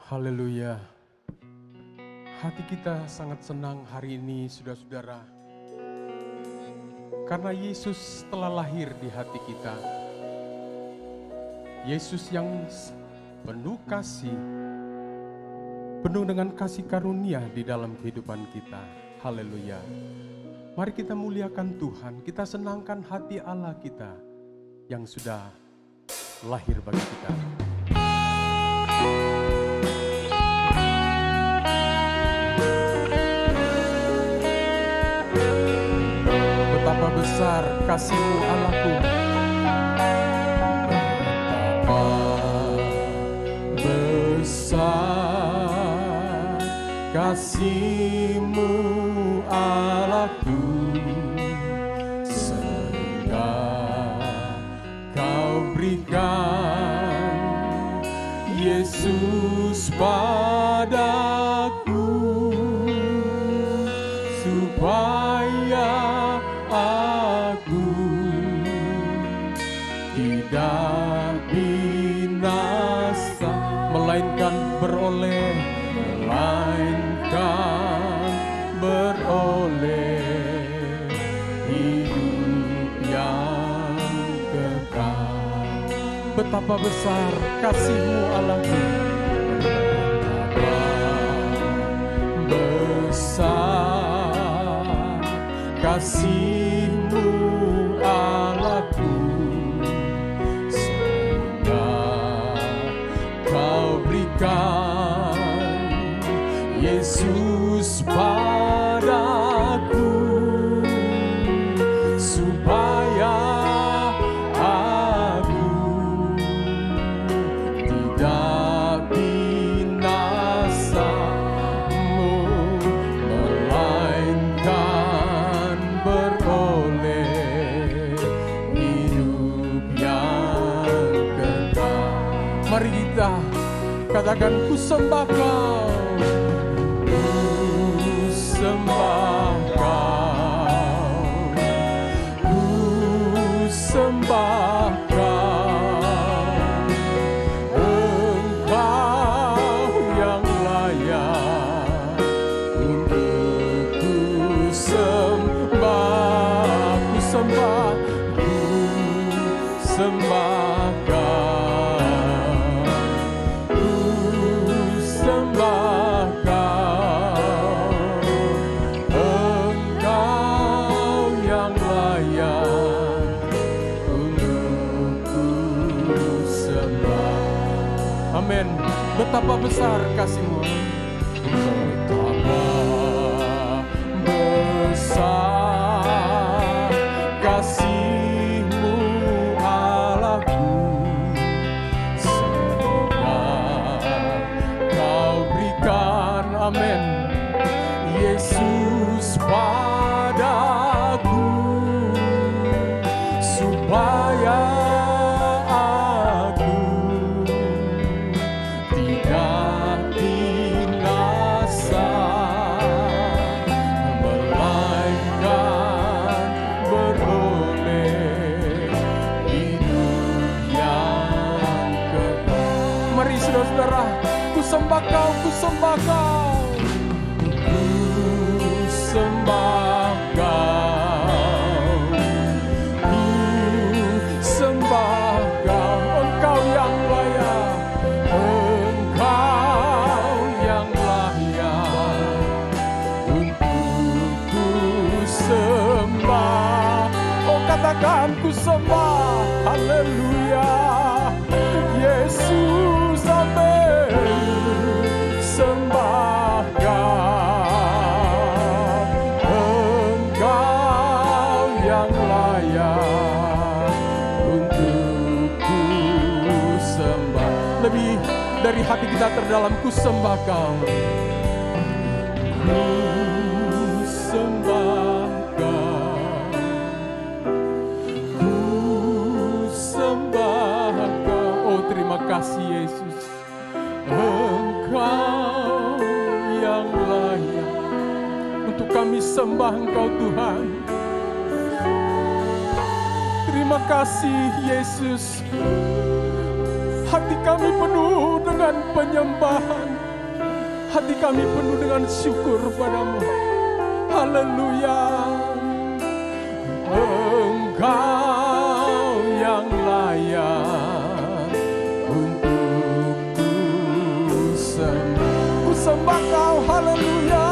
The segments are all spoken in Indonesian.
Haleluya. Hati kita sangat senang hari ini, saudara-saudara. Karena Yesus telah lahir di hati kita. Yesus yang penuh kasih, penuh dengan kasih karunia di dalam kehidupan kita. Haleluya. Mari kita muliakan Tuhan, kita senangkan hati Allah kita yang sudah lahir bagi kita. Betapa besar kasih-Mu Allahku. Betapa besar kasih-Mu Allahku, sehingga Kau berikan Yesus padaku, supaya aku tidak binasa, melainkan beroleh hidup yang kekal. Betapa besar kasih-Mu Allahku, betapa besar kasih-Mu Allahku, sehingga Kau berikan Yesus padaku, supaya aku tidak binasa, melainkan beroleh hidup yang kekal. Mari kita katakan, ku sembah Kau, ku sembah Kau, ku sembah Kau, Engkau yang layak untuk ku sembah, ku sembah, ku sembah Kau. Amin. Betapa besar kasih-Mu, betapa besar kasih-Mu Allahku, sehingga Kau berikan, amin, Yesus padaku, supaya saudara, ku sembah Kau, ku sembah Kau, ku sembah Kau, ku sembah Kau, Engkau yang layak, Engkau yang layak untuk ku sembah. Oh, katakan ku sembah, haleluya, Yesus, sembah Kau, Engkau yang layak untuk ku sembah. Lebih dari hati kita terdalam, ku sembah Kau, ku sembah Kau, ku sembah Kau. Oh, terima kasih Yesus, Engkau yang layak untuk kami sembah Engkau Tuhan. Terima kasih Yesus, hati kami penuh dengan penyembahan. Hati kami penuh dengan syukur padamu. Haleluya. Engkau yang layak untuk ku sembah kau. Haleluya.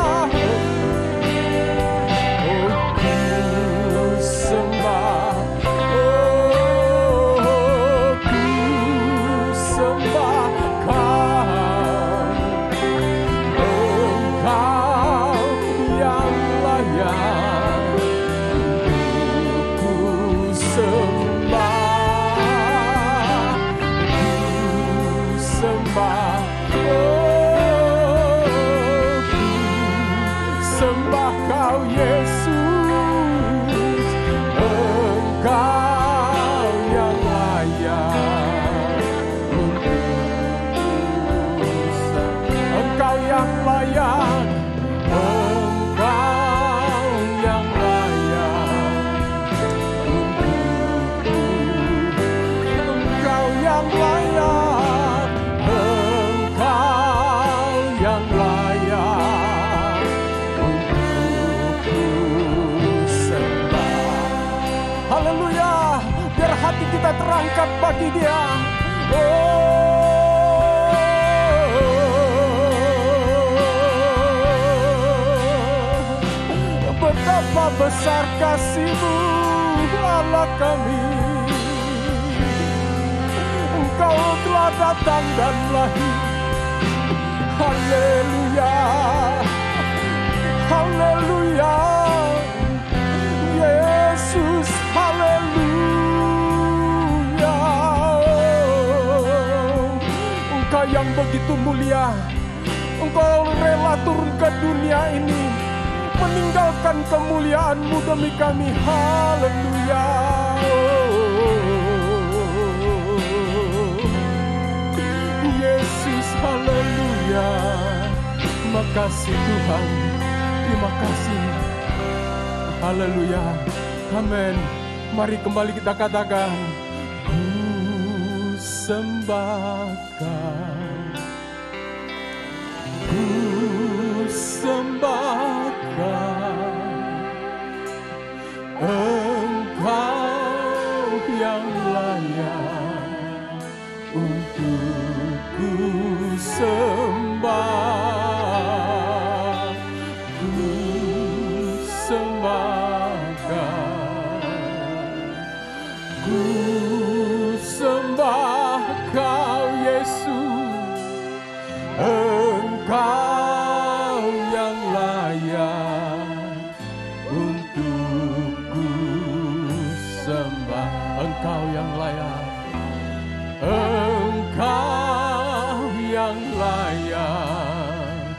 Kita terangkat bagi Dia. Betapa besar kasih-Mu, Allah kami. Engkau telah datang dan lahir. Haleluya, haleluya, Yesus, haleluya. Engkau yang begitu mulia, Engkau rela turun ke dunia ini, meninggalkan kemuliaan-Mu demi kami. Haleluya. Yesus, haleluya. Makasih Tuhan, terima kasih. Haleluya. Amin. Mari kembali kita katakan, ku sembah Kau, ku sembah Kau, Engkau yang layak untuk ku sembah, ku sembah Kau, ku sembah Kau Yesus, Engkau yang layak untuk ku sembah. Engkau yang layak, Engkau yang layak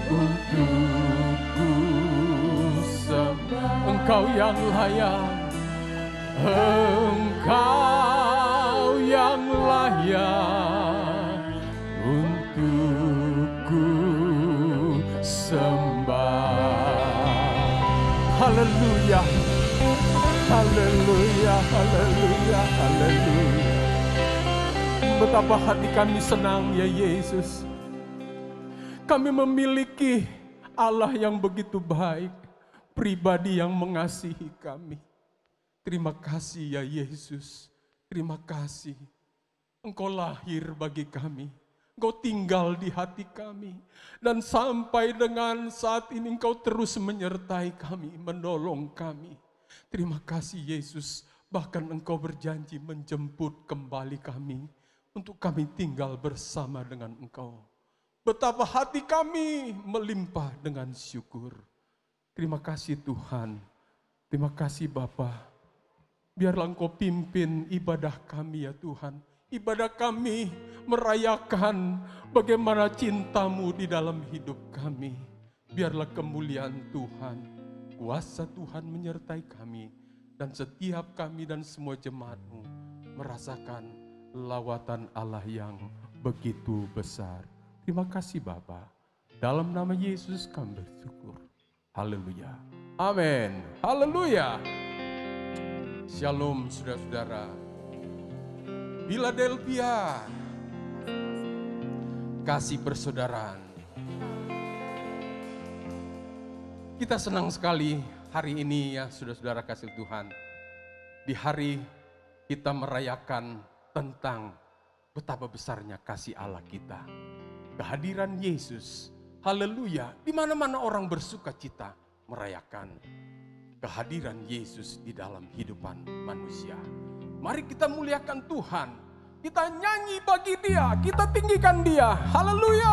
untuk ku sembah. Engkau yang layak, Engkau yang layak untuk ku sembah. Haleluya, haleluya, haleluya, haleluya. Betapa hati kami senang ya Yesus. Kami memiliki Allah yang begitu baik, pribadi yang mengasihi kami. Terima kasih ya Yesus, terima kasih. Engkau lahir bagi kami, Engkau tinggal di hati kami. Dan sampai dengan saat ini Engkau terus menyertai kami, menolong kami. Terima kasih Yesus, bahkan Engkau berjanji menjemput kembali kami, untuk kami tinggal bersama dengan Engkau. Betapa hati kami melimpah dengan syukur. Terima kasih Tuhan, terima kasih Bapa. Biarlah Engkau pimpin ibadah kami ya Tuhan. Ibadah kami merayakan bagaimana cinta-Mu di dalam hidup kami. Biarlah kemuliaan Tuhan, kuasa Tuhan menyertai kami. Dan setiap kami dan semua jemaat-Mu merasakan lawatan Allah yang begitu besar. Terima kasih Bapa. Dalam nama Yesus kami bersyukur. Haleluya. Amin. Haleluya. Shalom saudara-saudara. Philadelphia. Kasih persaudaraan. Kita senang sekali hari ini ya saudara-saudara kasih Tuhan. Di hari kita merayakan tentang betapa besarnya kasih Allah kita. Kehadiran Yesus, haleluya. Di mana-mana orang bersuka cita merayakan kehadiran Yesus di dalam kehidupan manusia. Mari kita muliakan Tuhan. Kita nyanyi bagi Dia, kita tinggikan Dia. Haleluya.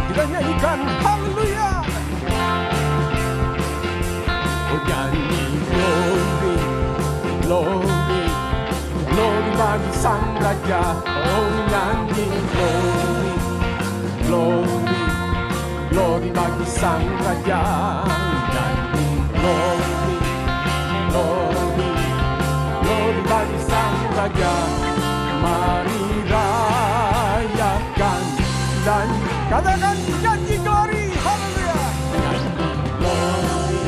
Kita nyanyikan haleluya. Oh nyanyi glory, glory, glory bagi Sang Raja. Oh nyanyi glory, glory, glory bagi Sang Raja. Nyanyi glory, glory, glory bagi Sang Raja. Mari rayakan dan katakan nyanyi glory, haleluya. Glory,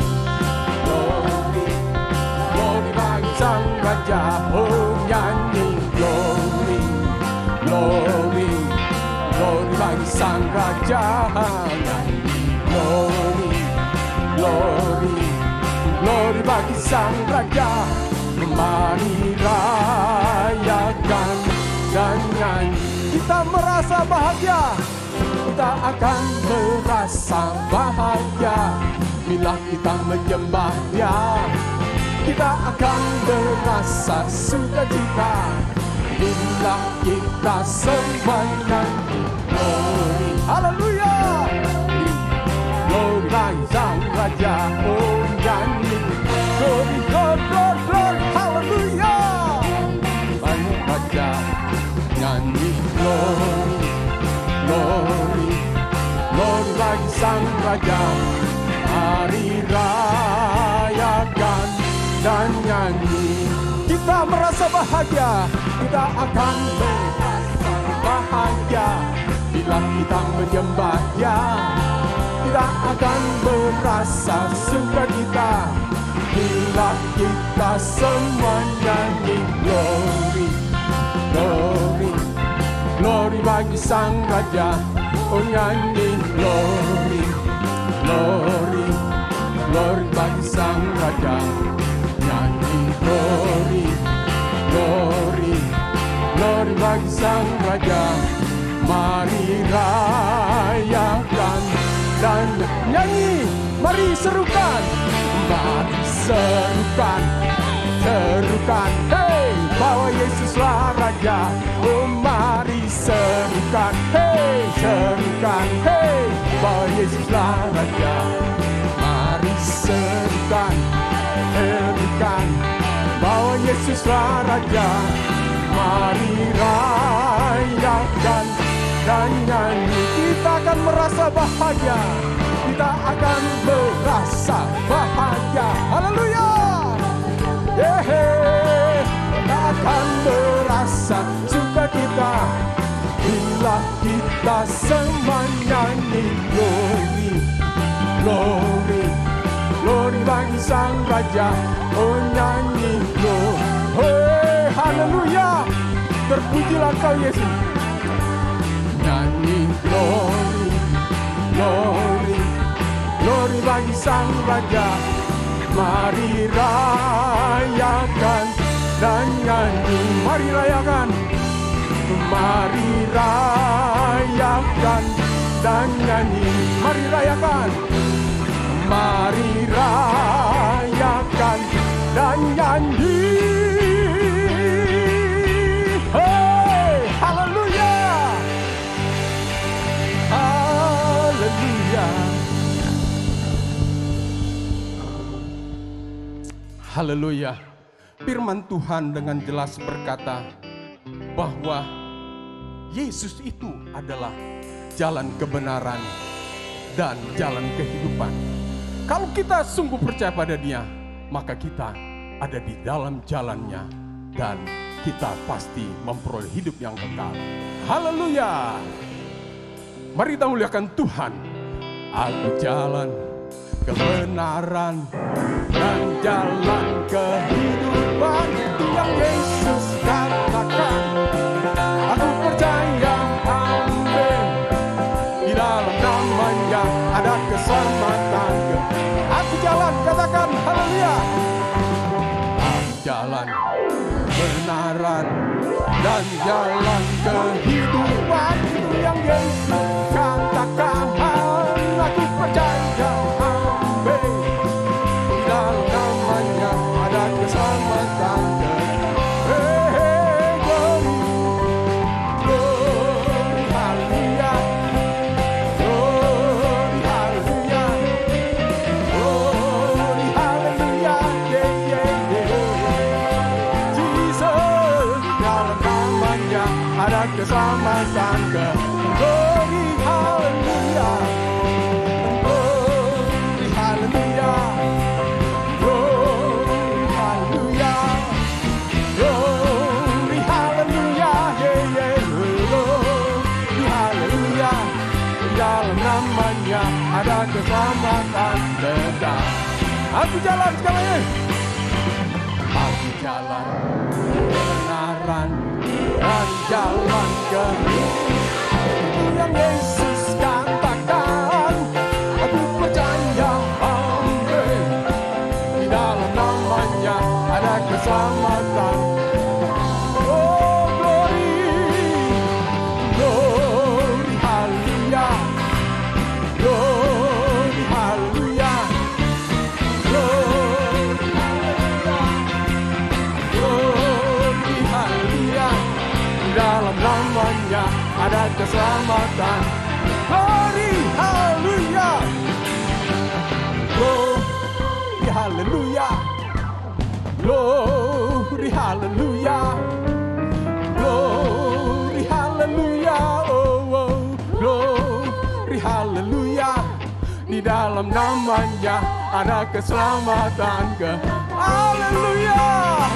glory, glory bagi Sang Raja. Oh nyanyi glory, glory, glory bagi Sang Raja. Nyanyi glory, glory, glory bagi Sang Raja. Mari rayakan dan nyanyi. Kita merasa bahagia, kita akan merasa bahagia bila kita menyembah Dia. Kita akan merasa sukacita bila kita semua nyanyi glory, haleluya. Glory bagi Sang Raja. Oh nyanyi glory, glory, glory, glory, haleluya. Sang Raja nyanyi glory, glory, glory bagi Sang Raja. Mari rayakan dan nyanyi. Kita merasa bahagia, kita akan merasa bahagia bila kita menyembah Dia. Kita akan merasa sukacita bila kita semua nyanyi glory, glory, glory bagi Sang Raja. Oh nyanyi glory, glory, glory bagi Sang Raja. Nyanyi glory, glory, glory bagi Sang Raja. Mari rayakan dan nyanyi. Mari serukan, mari serukan, serukan. Hey, bahwa Yesuslah Raja. Oh mari serukan, hey, serukan, hey, bahwa Yesuslah Raja. Mari serukan, serukan, bahwa Yesuslah Raja. Mari rayakan dan nyanyi. Kita akan merasa bahagia, kita akan merasa bahagia, haleluya. Kita akan merasa sukacita bila kita semua nyanyi glory, glory, glory bagi Sang Raja. Oh nyanyi glory, haleluya. Terpujilah Kau Yesus. Nyanyi glory, glory, glory bagi Sang Raja. Mari rayakan dan nyanyi. Mari rayakan, mari rayakan dan nyanyi. Mari rayakan, mari rayakan dan nyanyi. Hey, haleluya, haleluya. Haleluya. Firman Tuhan dengan jelas berkata bahwa Yesus itu adalah jalan kebenaran dan jalan kehidupan. Kalau kita sungguh percaya pada Dia, maka kita ada di dalam jalannya dan kita pasti memperoleh hidup yang kekal. Haleluya. Mari kita muliakan Tuhan. Aku jalan kebenaran dan jalan kehidupan, itu yang Yesus katakan. Aku percaya, amin. jalan kebenaran dan jalan kehidupan. Itu yang Yesus katakan. Aku percaya, amin. Di dalam namanya ada keselamatan. Keselamatan ke glory haleluya, glory haleluya, glory haleluya, glory haleluya, glory haleluya. Dalam namanya ada keselamatan kekal. Aku jalan sekali. Aku jalan kebenaran dan jalan kehidupan. Itu yang Yesus katakan. Aku percaya, amin. Di dalam namanya ada keselamatan. Oh glory, glory haleluya, glory haleluya, glory haleluya, glory haleluya. Dalam namanya ada keselamatan. Glory haleluya, glory haleluya, glory haleluya, glory haleluya, oh, oh, glory haleluya. Di dalam namanya ada keselamatan. Haleluya,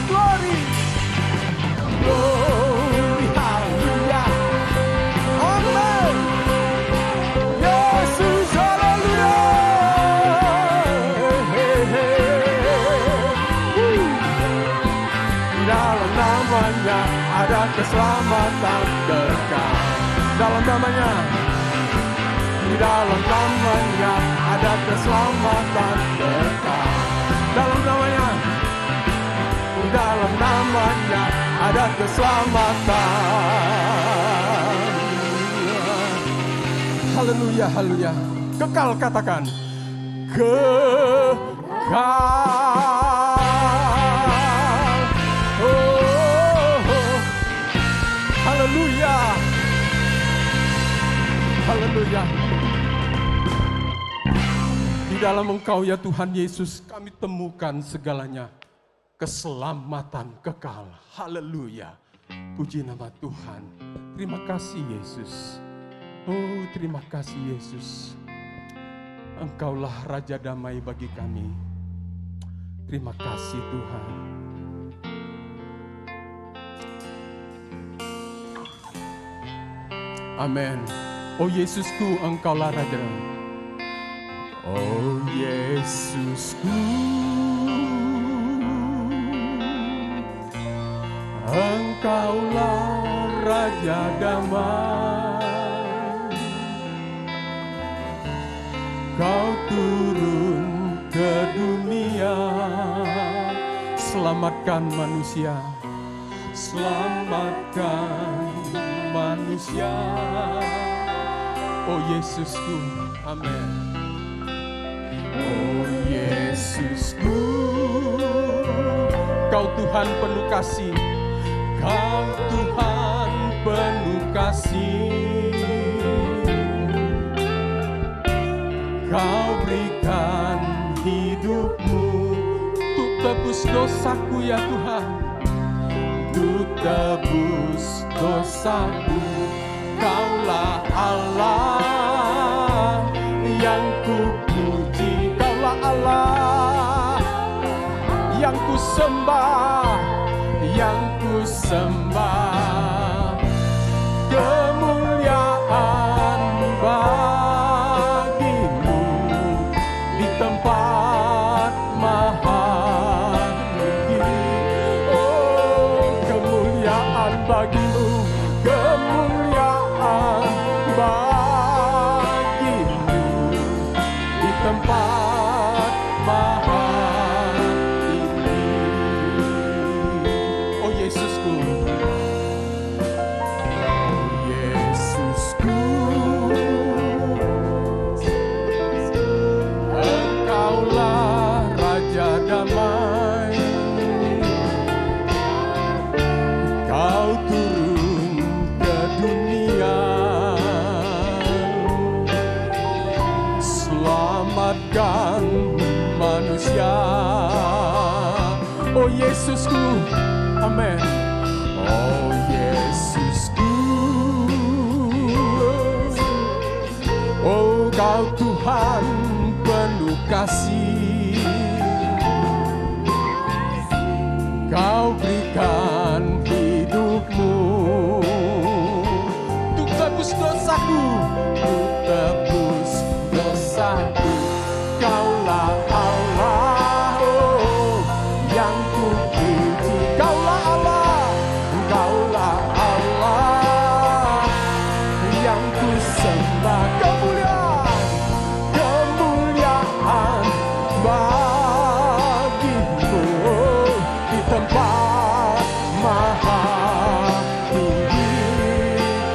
glory, glory. Ada keselamatan kekal. Dalam namanya, di dalam namanya ada keselamatan kekal. Dalam namanya, di dalam namanya ada keselamatan. Haleluya, haleluya. Kekal, katakan kekal. Haleluya, haleluya. Di dalam Engkau ya Tuhan Yesus kami temukan segalanya. Keselamatan kekal. Haleluya. Puji nama Tuhan. Terima kasih Yesus. Oh terima kasih Yesus. Engkaulah Raja Damai bagi kami. Terima kasih Tuhan. Amin. Oh Yesusku, Engkaulah Raja. Oh Yesusku, Engkaulah Raja Damai. Kau turun ke dunia, selamatkan manusia, selamatkan manusia. Oh Yesusku, amin. Oh Yesusku, Kau Tuhan penuh kasih, Kau Tuhan penuh kasih. Kau berikan hidupmu untuk tebus dosaku ya Tuhan, untuk tebus dosaku. Kaulah Allah yang kupuji, Kaulah Allah yang ku sembah, yang ku sembah. Kemuliaan bagimu di tempat maha tinggi. Oh kemuliaan bagimu, kemuliaan bagimu di tempat maha tinggi. Oh Yesusku, amin. Oh Yesusku, oh Kau Tuhan penuh kasih, Kau berikan hidupmu untuk tebus dosaku, untuk tebus dosaku. Kaulah Allah, oh, yang ku puji. Kaulah Allah, Kaulah Allah yang ku sembah. Kemuliaan, kemuliaan bagimu di tempat maha tinggi.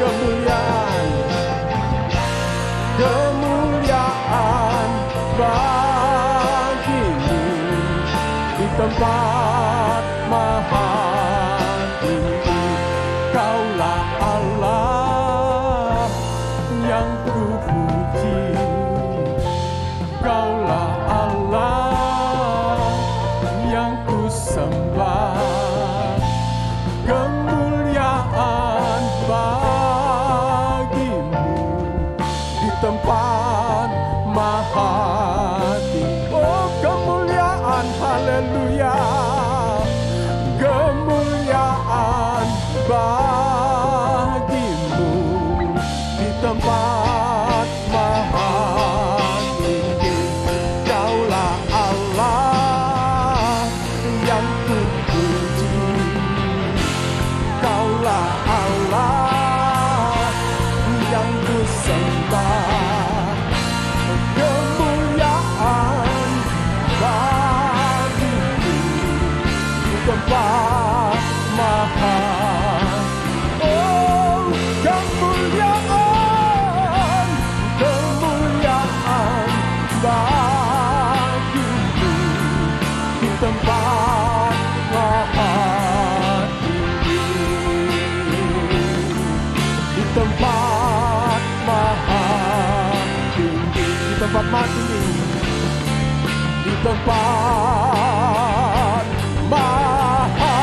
Kemuliaan, kemuliaan bagimu di tempat maha tinggi. Kaulah Allah yang ku puji, Kaulah Allah yang ku sembah. Kemuliaan bagimu di tempat maha tinggi. Oh kemuliaan, haleluya. Kemuliaan bagimu di tempat maha tinggi. Kaulah Allah yang ku puji, Kaulah Allah yang ku sembah. Kemuliaan bagimu di tempat maha. Oh kemuliaan, kemuliaan bagimu di tempat maha tinggi, di tempat maha tinggi, di tempat maha tinggi, di tempat maha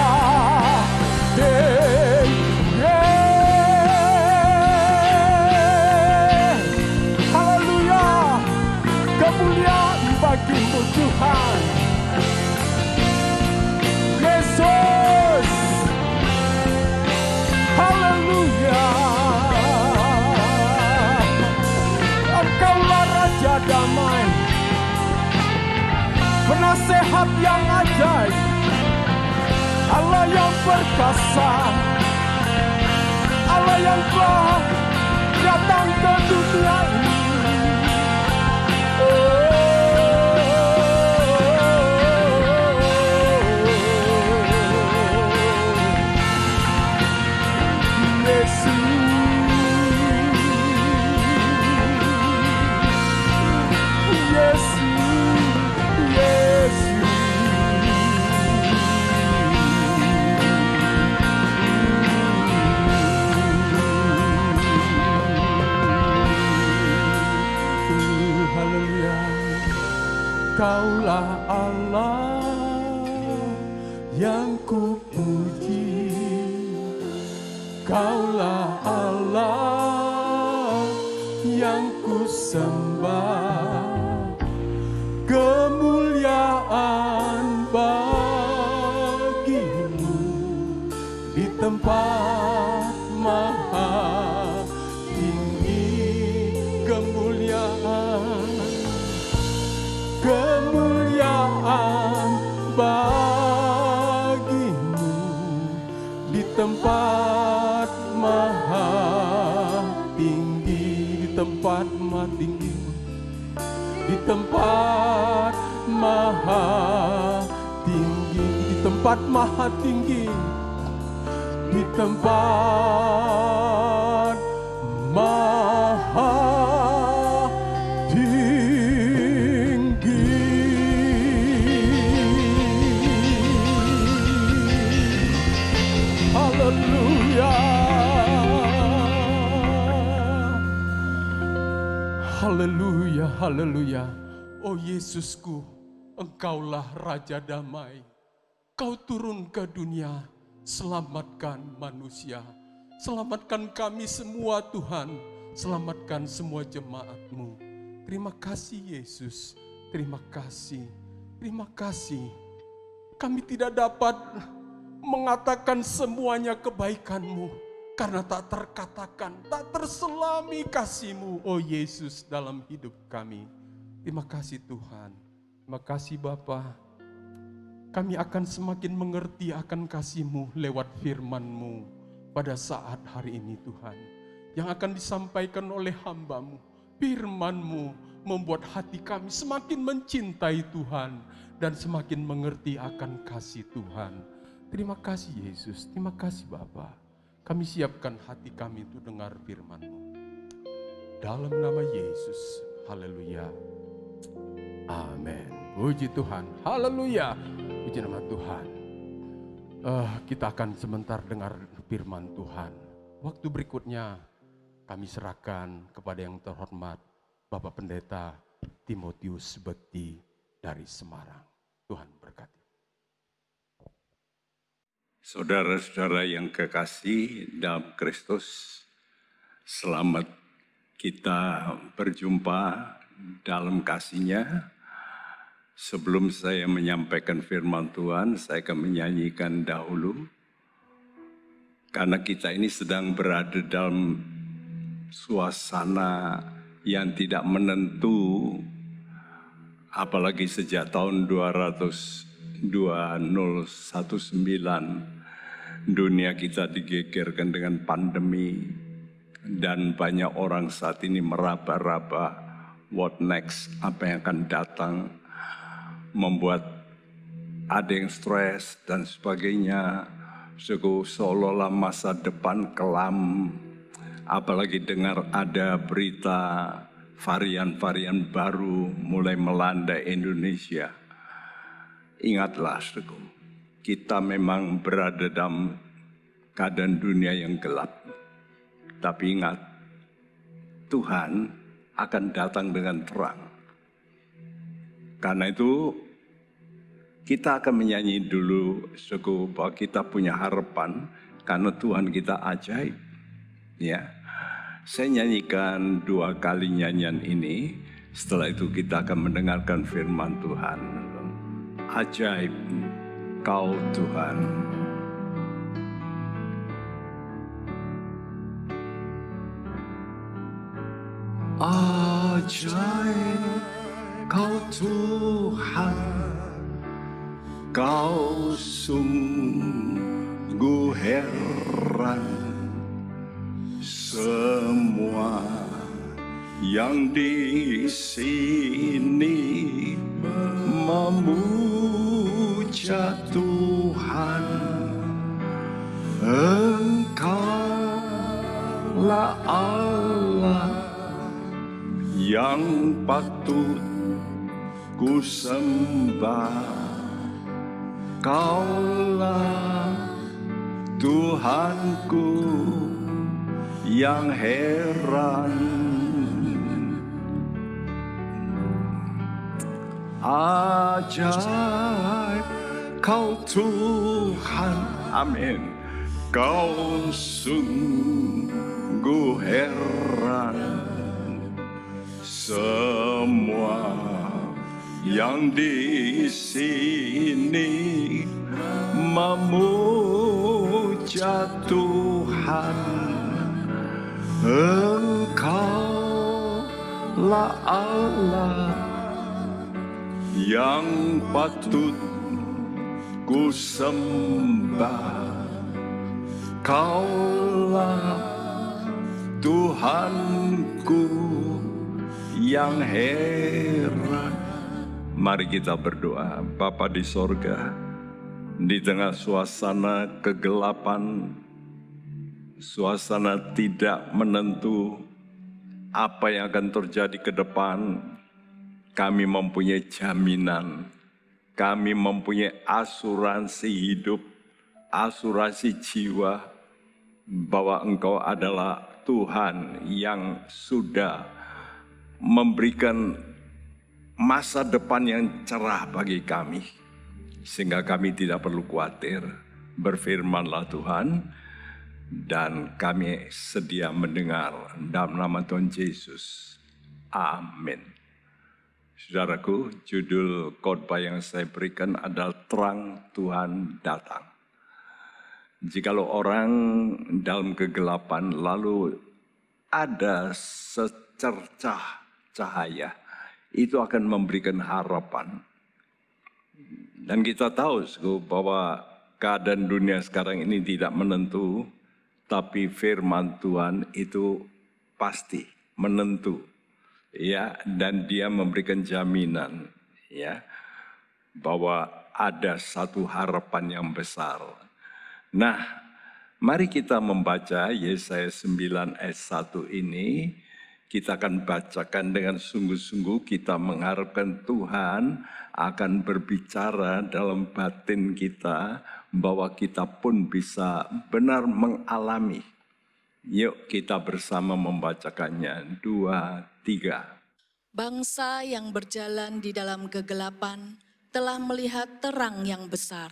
tinggi. Haleluya, kemuliaan bagimu Tuhan Yesus. Haleluya, Engkaulah Raja damai, penasehat yang ajaib, Allah yang perkasa, Allah yang telah datang ke dunia ini. Kaulah Allah yang ku puji, Kaulah Allah yang ku sembah. Kemuliaan bagimu di tempat maha tinggi. Kemuliaan, kemuliaan bagimu di tempat maha tinggi, di tempat maha tinggi, di tempat maha tinggi, di tempat maha tinggi, di tempat maha haleluya, haleluya, haleluya. Oh Yesusku, Engkaulah Raja damai, Kau turun ke dunia, selamatkan manusia. Selamatkan kami semua Tuhan, selamatkan semua jemaat-Mu. Terima kasih Yesus, terima kasih, terima kasih. Kami tidak dapat mengatakan semuanya kebaikan-Mu, karena tak terkatakan, tak terselami kasih-Mu, oh Yesus, dalam hidup kami. Terima kasih Tuhan, terima kasih Bapa. Kami akan semakin mengerti akan kasih-Mu lewat firman-Mu pada saat hari ini Tuhan. Yang akan disampaikan oleh hamba-Mu, firman-Mu membuat hati kami semakin mencintai Tuhan dan semakin mengerti akan kasih Tuhan. Terima kasih Yesus, terima kasih Bapa. Kami siapkan hati kami untuk dengar firman-Mu. Dalam nama Yesus, haleluya. Amin. Puji Tuhan, haleluya. Puji nama Tuhan. Kita akan sebentar dengar firman Tuhan. Waktu berikutnya kami serahkan kepada yang terhormat Bapak Pendeta Timotius Bekti dari Semarang. Tuhan berkati. Saudara-saudara yang kekasih dalam Kristus, selamat kita berjumpa dalam kasih-Nya. Sebelum saya menyampaikan firman Tuhan, saya akan menyanyikan dahulu. Karena kita ini sedang berada dalam suasana yang tidak menentu, apalagi sejak tahun 2019, dunia kita digegerkan dengan pandemi, dan banyak orang saat ini meraba-raba what next, apa yang akan datang, membuat ada yang stres dan sebagainya. Seolah-olah masa depan kelam, apalagi dengar ada berita varian-varian baru mulai melanda Indonesia. Ingatlah, kita memang berada dalam keadaan dunia yang gelap. Tapi ingat, Tuhan akan datang dengan terang. Karena itu, kita akan menyanyi dulu bahwa kita punya harapan karena Tuhan kita ajaib. Ya, saya nyanyikan 2 kali nyanyian ini. Setelah itu kita akan mendengarkan firman Tuhan. Ajaib Kau Tuhan. Ajaib Kau Tuhan, Kau sungguh heran. Semua yang di sini memuja Tuhan. Engkaulah Allah yang patut ku sembah. Kaulah Tuhanku yang heran. Ajaib Kau Tuhan, amin. Kau sungguh heran. Semua yang di sini memuja Tuhan. Engkaulah Allah yang patut ku sembah. Kaulah Tuhanku yang heran. Mari kita berdoa. Bapa di sorga, di tengah suasana kegelapan, suasana tidak menentu apa yang akan terjadi ke depan, kami mempunyai jaminan, kami mempunyai asuransi hidup, asuransi jiwa, bahwa Engkau adalah Tuhan yang sudah memberikan masa depan yang cerah bagi kami. sehingga kami tidak perlu khawatir. Berfirmanlah Tuhan, dan kami sedia mendengar dalam nama Tuhan Yesus. Amin. Saudaraku, judul khotbah yang saya berikan adalah Terang Tuhan Datang. Jikalau orang dalam kegelapan lalu ada secercah cahaya, itu akan memberikan harapan. Dan kita tahu bahwa keadaan dunia sekarang ini tidak menentu, tapi firman Tuhan itu pasti menentu. Ya, dan dia memberikan jaminan ya bahwa ada satu harapan yang besar. Nah, mari kita membaca Yesaya 9 ayat 1 ini. Kita akan bacakan dengan sungguh-sungguh, kita mengharapkan Tuhan akan berbicara dalam batin kita, bahwa kita pun bisa benar mengalami. Yuk kita bersama membacakannya. 2, 3. Bangsa yang berjalan di dalam kegelapan telah melihat terang yang besar.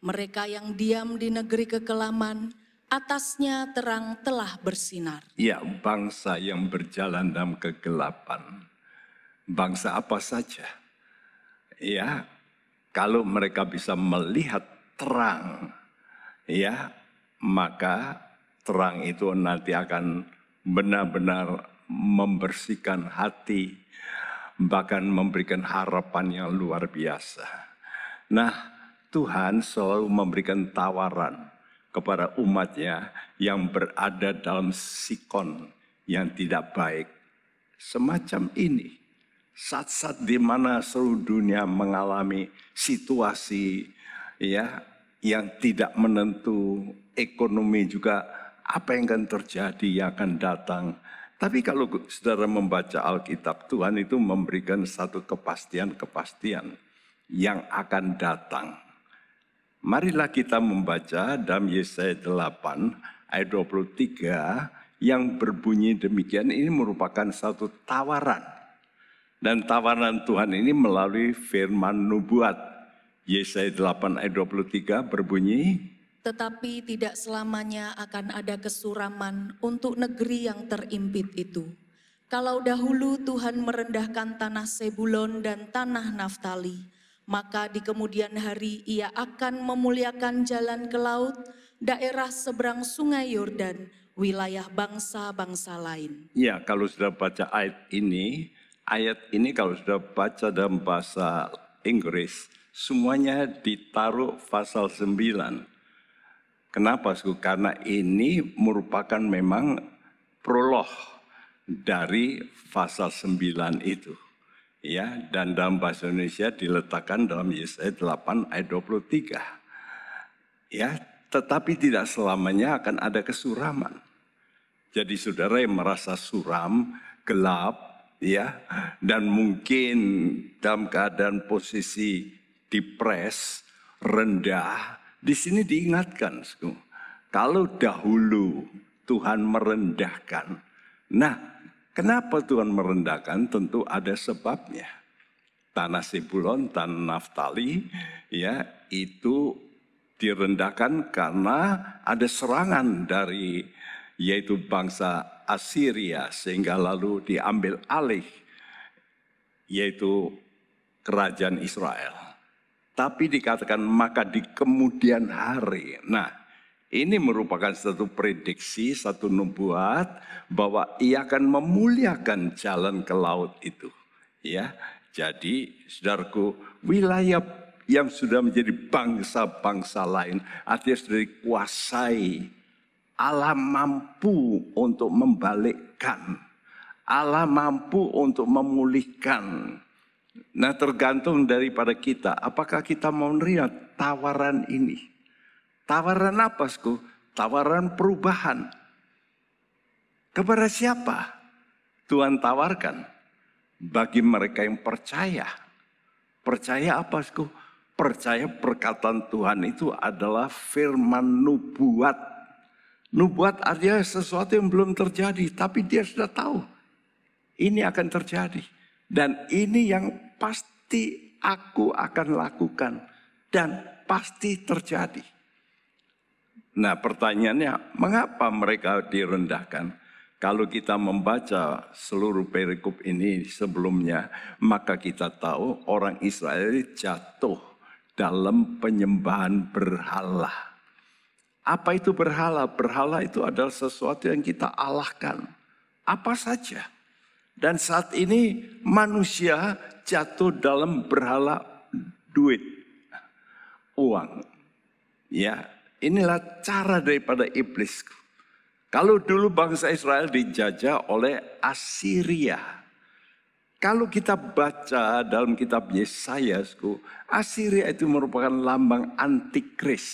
Mereka yang diam di negeri kekelaman, atasnya terang telah bersinar. Ya, bangsa yang berjalan dalam kegelapan. Bangsa apa saja? Ya, kalau mereka bisa melihat terang, ya, maka terang itu nanti akan benar-benar membersihkan hati, bahkan memberikan harapan yang luar biasa. Nah, Tuhan selalu memberikan tawaran kepada umatnya yang berada dalam sikon yang tidak baik. Semacam ini, saat-saat di mana seluruh dunia mengalami situasi ya yang tidak menentu, ekonomi juga apa yang akan terjadi, yang akan datang. Tapi kalau saudara membaca Alkitab, Tuhan itu memberikan satu kepastian-kepastian yang akan datang. Marilah kita membaca dalam Yesaya 8 ayat 23 yang berbunyi demikian. Ini merupakan satu tawaran. Dan tawaran Tuhan ini melalui firman nubuat. Yesaya 8 ayat 23 berbunyi, Tetapi tidak selamanya akan ada kesuraman untuk negeri yang terimpit itu. Kalau dahulu Tuhan merendahkan tanah Sebulon dan tanah Naftali, maka di kemudian hari Ia akan memuliakan jalan ke laut, daerah seberang sungai Yordan, wilayah bangsa-bangsa lain. Ya, kalau sudah baca ayat ini kalau sudah baca dalam bahasa Inggris, semuanya ditaruh pasal 9. Kenapa? Karena ini merupakan memang prolog dari pasal 9 itu. Ya, dan dalam bahasa Indonesia diletakkan dalam Yesaya 8 ayat 23. Ya, tetapi tidak selamanya akan ada kesuraman. Jadi saudara yang merasa suram, gelap, ya, dan mungkin dalam keadaan posisi depres, rendah, di sini diingatkan, kalau dahulu Tuhan merendahkan. Nah, kenapa Tuhan merendahkan? Tentu ada sebabnya. Tanah Sebulon, tanah Naftali, ya, itu direndahkan karena ada serangan dari yaitu bangsa Assyria, sehingga lalu diambil alih yaitu kerajaan Israel. Tapi dikatakan maka di kemudian hari. Nah, ini merupakan satu prediksi, satu nubuat bahwa Ia akan memuliakan jalan ke laut itu. Ya, jadi saudaraku, wilayah yang sudah menjadi bangsa-bangsa lain, artinya sudah dikuasai. Allah mampu untuk membalikkan. Allah mampu untuk memulihkan. Nah, tergantung daripada kita. Apakah kita mau menerima tawaran ini? Tawaran apa, Tawaran perubahan. Kepada siapa? Tuhan tawarkan. Bagi mereka yang percaya. Percaya apa, Percaya perkataan Tuhan itu adalah firman nubuat. Nubuat artinya sesuatu yang belum terjadi, tapi dia sudah tahu. Ini akan terjadi. Dan ini yang pasti aku akan lakukan. dan pasti terjadi. Nah, pertanyaannya, mengapa mereka direndahkan? Kalau kita membaca seluruh perikop ini sebelumnya, maka kita tahu orang Israel jatuh dalam penyembahan berhala. Apa itu berhala? Berhala itu adalah sesuatu yang kita alahkan. Apa saja. Dan saat ini manusia jatuh dalam berhala duit, uang. Ya, inilah cara daripada iblis. Kalau dulu bangsa Israel dijajah oleh Assyria. Kalau kita baca dalam kitab Yesaya, Assyria itu merupakan lambang antikris.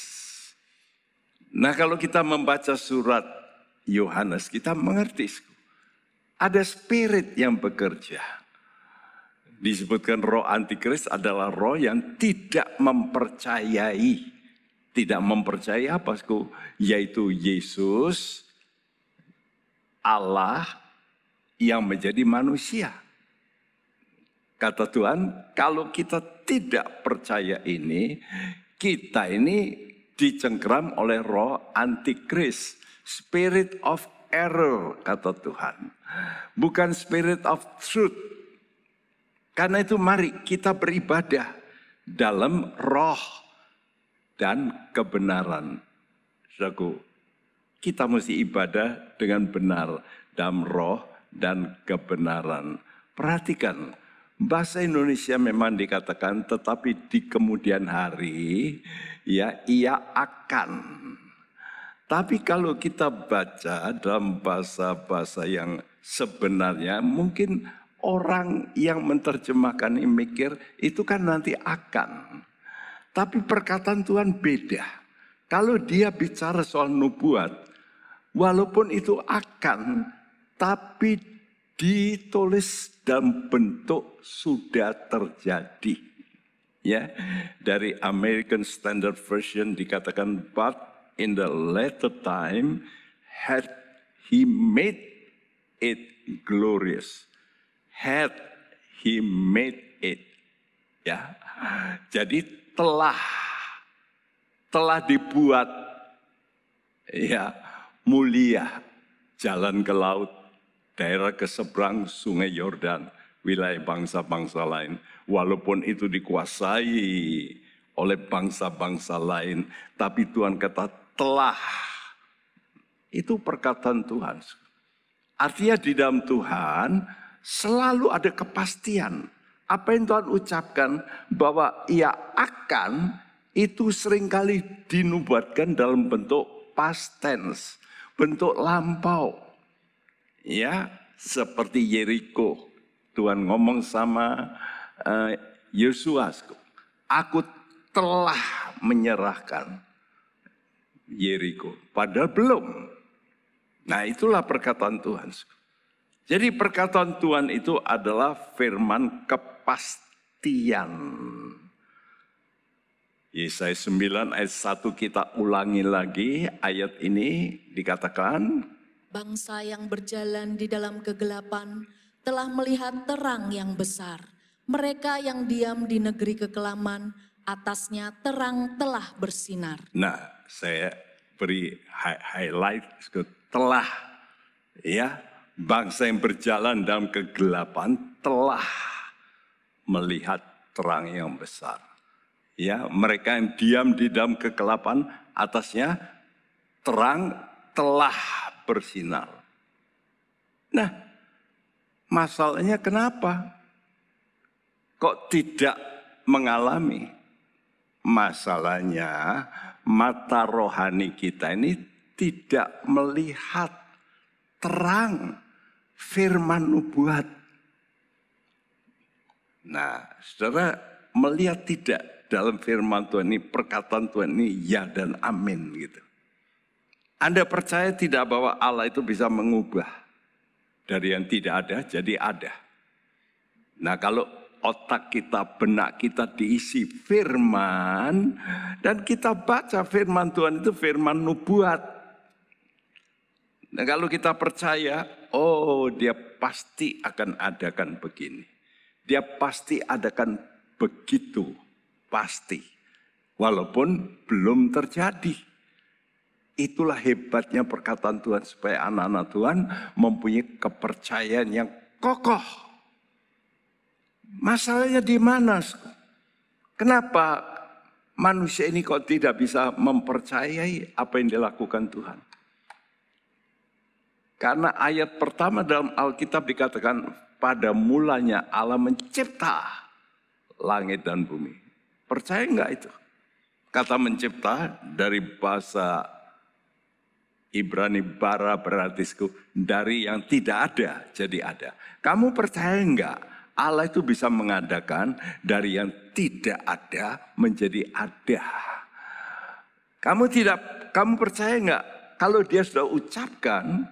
Nah, kalau kita membaca surat Yohanes, kita mengerti. Ada spirit yang bekerja. Disebutkan roh antikris adalah roh yang tidak mempercayai. Tidak mempercayai apa? Yaitu Yesus, Allah yang menjadi manusia. Kata Tuhan, kalau kita tidak percaya ini, kita ini dicengkeram oleh roh antikris. Spirit of error, kata Tuhan. Bukan spirit of truth. Karena itu mari kita beribadah dalam roh dan kebenaran. Saudaraku, kita mesti ibadah dengan benar dalam roh dan kebenaran. Perhatikan, bahasa Indonesia memang dikatakan tetapi di kemudian hari ya ia akan. Tapi kalau kita baca dalam bahasa-bahasa yang sebenarnya mungkin orang yang menerjemahkan ini mikir itu kan nanti akan. Tapi perkataan Tuhan beda. Kalau dia bicara soal nubuat, walaupun itu akan, tapi ditulis dalam bentuk sudah terjadi. Ya, dari American Standard Version dikatakan, but in the latter time had he made it glorious. Had he made it. Ya, jadi telah dibuat ya mulia jalan ke laut, daerah ke seberang sungai Yordan, wilayah bangsa-bangsa lain. Walaupun itu dikuasai oleh bangsa-bangsa lain, tapi Tuhan kata telah. Itu perkataan Tuhan. Artinya di dalam Tuhan selalu ada kepastian. Apa yang Tuhan ucapkan bahwa ia akan, itu seringkali dinubuatkan dalam bentuk past tense, bentuk lampau. Ya, seperti Yeriko. Tuhan ngomong sama Yosua, aku telah menyerahkan Yeriko. Padahal belum. Nah, itulah perkataan Tuhan. Jadi perkataan Tuhan itu adalah firman kepastian. Yesaya 9 ayat 1 kita ulangi lagi ayat ini dikatakan. Bangsa yang berjalan di dalam kegelapan telah melihat terang yang besar. Mereka yang diam di negeri kekelaman, atasnya terang telah bersinar. Nah, saya beri highlight telah, ya, bangsa yang berjalan dalam kegelapan telah melihat terang yang besar. Ya, mereka yang diam di dalam kegelapan, atasnya terang telah bersinar. Nah, masalahnya kenapa? Kok tidak mengalami? Masalahnya mata rohani kita ini tidak melihat terang firman nubuat. Nah, saudara melihat tidak dalam firman Tuhan ini, perkataan Tuhan ini ya dan amin gitu. Anda percaya tidak bahwa Allah itu bisa mengubah dari yang tidak ada jadi ada. Nah, kalau otak kita, benak kita diisi firman dan kita baca firman Tuhan itu firman nubuat. Nah, kalau kita percaya, oh dia pasti akan adakan begini. Dia pasti adakan begitu, pasti. walaupun belum terjadi. Itulah hebatnya perkataan Tuhan, supaya anak-anak Tuhan mempunyai kepercayaan yang kokoh. Masalahnya di mana? Kenapa manusia ini kok tidak bisa mempercayai apa yang dilakukan Tuhan? Karena ayat pertama dalam Alkitab dikatakan, pada mulanya Allah mencipta langit dan bumi. Percaya enggak itu? Kata mencipta dari bahasa Ibrani bara berarti dari yang tidak ada jadi ada. Kamu percaya enggak Allah itu bisa mengadakan dari yang tidak ada menjadi ada? Kamu percaya enggak kalau dia sudah ucapkan,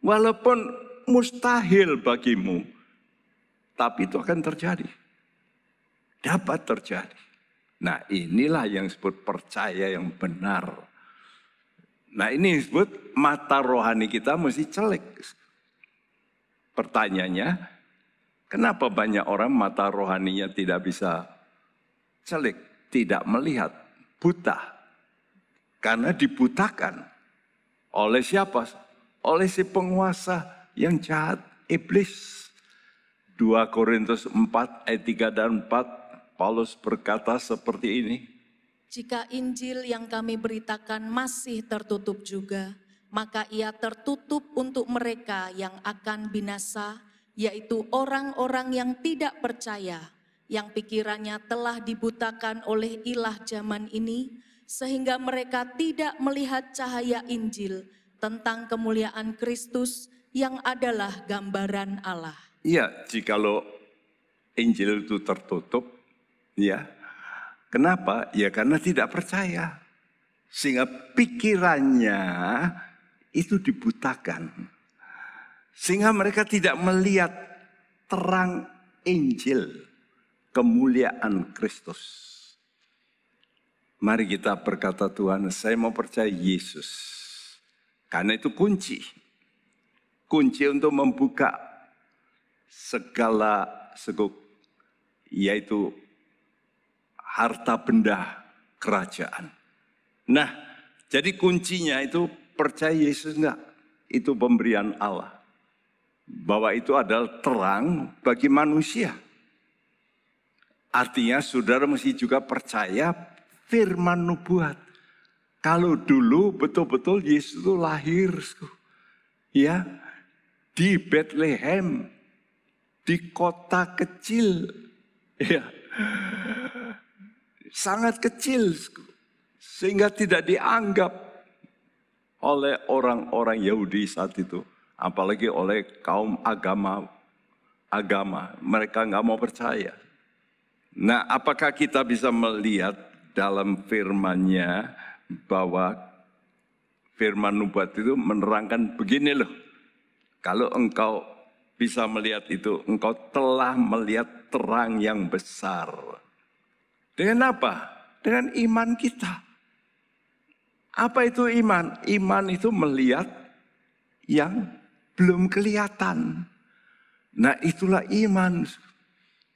walaupun mustahil bagimu, tapi itu akan terjadi. Dapat terjadi. Nah, inilah yang disebut percaya yang benar. Nah, ini disebut mata rohani kita mesti celek. Pertanyaannya, kenapa banyak orang mata rohaninya tidak bisa celek, tidak melihat, buta? Karena dibutakan. Oleh siapa? Oleh si penguasa yang jahat, iblis. 2 Korintus 4 ayat 3 dan 4, Paulus berkata seperti ini. Jika Injil yang kami beritakan masih tertutup juga, maka ia tertutup untuk mereka yang akan binasa, yaitu orang-orang yang tidak percaya, yang pikirannya telah dibutakan oleh ilah zaman ini, sehingga mereka tidak melihat cahaya Injil tentang kemuliaan Kristus yang adalah gambaran Allah. Iya, jikalau Injil itu tertutup, ya. Kenapa? Ya karena tidak percaya. Sehingga pikirannya itu dibutakan. Sehingga mereka tidak melihat terang Injil, kemuliaan Kristus. Mari kita berkata, Tuhan, saya mau percaya Yesus. Karena itu kunci. Kunci untuk membuka segala seguk, yaitu harta benda kerajaan. Nah, jadi kuncinya itu percaya Yesus enggak? Itu pemberian Allah. Bahwa itu adalah terang bagi manusia. Artinya saudara mesti juga percaya firman nubuat. Kalau dulu betul-betul Yesus itu lahir, ya, di Bethlehem, di kota kecil, ya, sangat kecil, sehingga tidak dianggap oleh orang-orang Yahudi saat itu, apalagi oleh kaum agama. Mereka nggak mau percaya. Nah, apakah kita bisa melihat dalam firman-Nya bahwa firman nubuat itu menerangkan begini loh. Kalau engkau bisa melihat itu, engkau telah melihat terang yang besar. Dengan apa? Dengan iman kita. Apa itu iman? Iman itu melihat yang belum kelihatan. Nah, itulah iman.